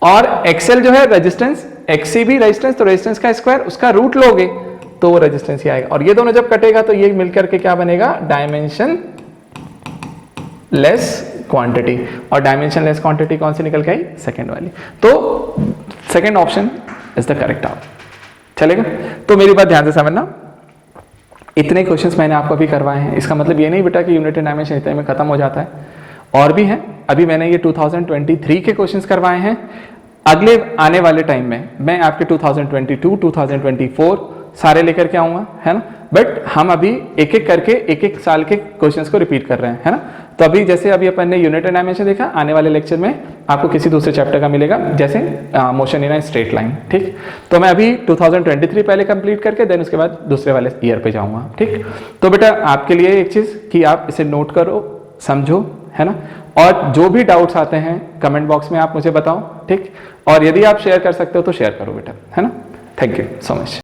और एक्सएल जो है रेजिस्टेंस, एक्सी भी रेजिस्टेंस, तो रेजिस्टेंस का स्क्वायर उसका रूट लोगे तो वो रेजिस्टेंस ही आएगा, और ये दोनों जब कटेगा तो ये मिलकर के क्या बनेगा, डायमेंशन लेस क्वांटिटी। और डायमेंशन लेस क्वांटिटी कौन सी निकल के आई, सेकंड वाली। तो second option is the correct answer. चलेगा? तो मेरी बात ध्यान से समझना, इतने क्वेश्चंस मैंने आपको अभी करवाए हैं, इसका मतलब ये नहीं बेटा कि यूनिट एंड डायमेंशन इतने में खत्म हो जाता है, और भी हैं। अभी मैंने ये 2023 के क्वेश्चंस करवाए हैं, अगले आने वाले टाइम में मैं आपके 2022, 2024 सारे लेकर के आऊंगा, है ना। बट हम अभी एक एक करके एक एक साल के क्वेश्चंस को रिपीट कर रहे हैं, है ना। तो अभी जैसे अभी अपन ने यूनिट एंड डायमेंशन देखा, आने वाले लेक्चर में आपको किसी दूसरे चैप्टर का मिलेगा, जैसे motion in a straight line, ठीक। तो मैं अभी 2023 पहले कंप्लीट करके देन उसके बाद दूसरे वाले ईयर पे जाऊंगा, ठीक। तो बेटा आपके लिए एक चीज कि आप इसे नोट करो, समझो, है ना, और जो भी डाउट्स आते हैं कमेंट बॉक्स में आप मुझे बताओ, ठीक। और यदि आप शेयर कर सकते हो तो शेयर करो बेटा, है ना। Thank you so much.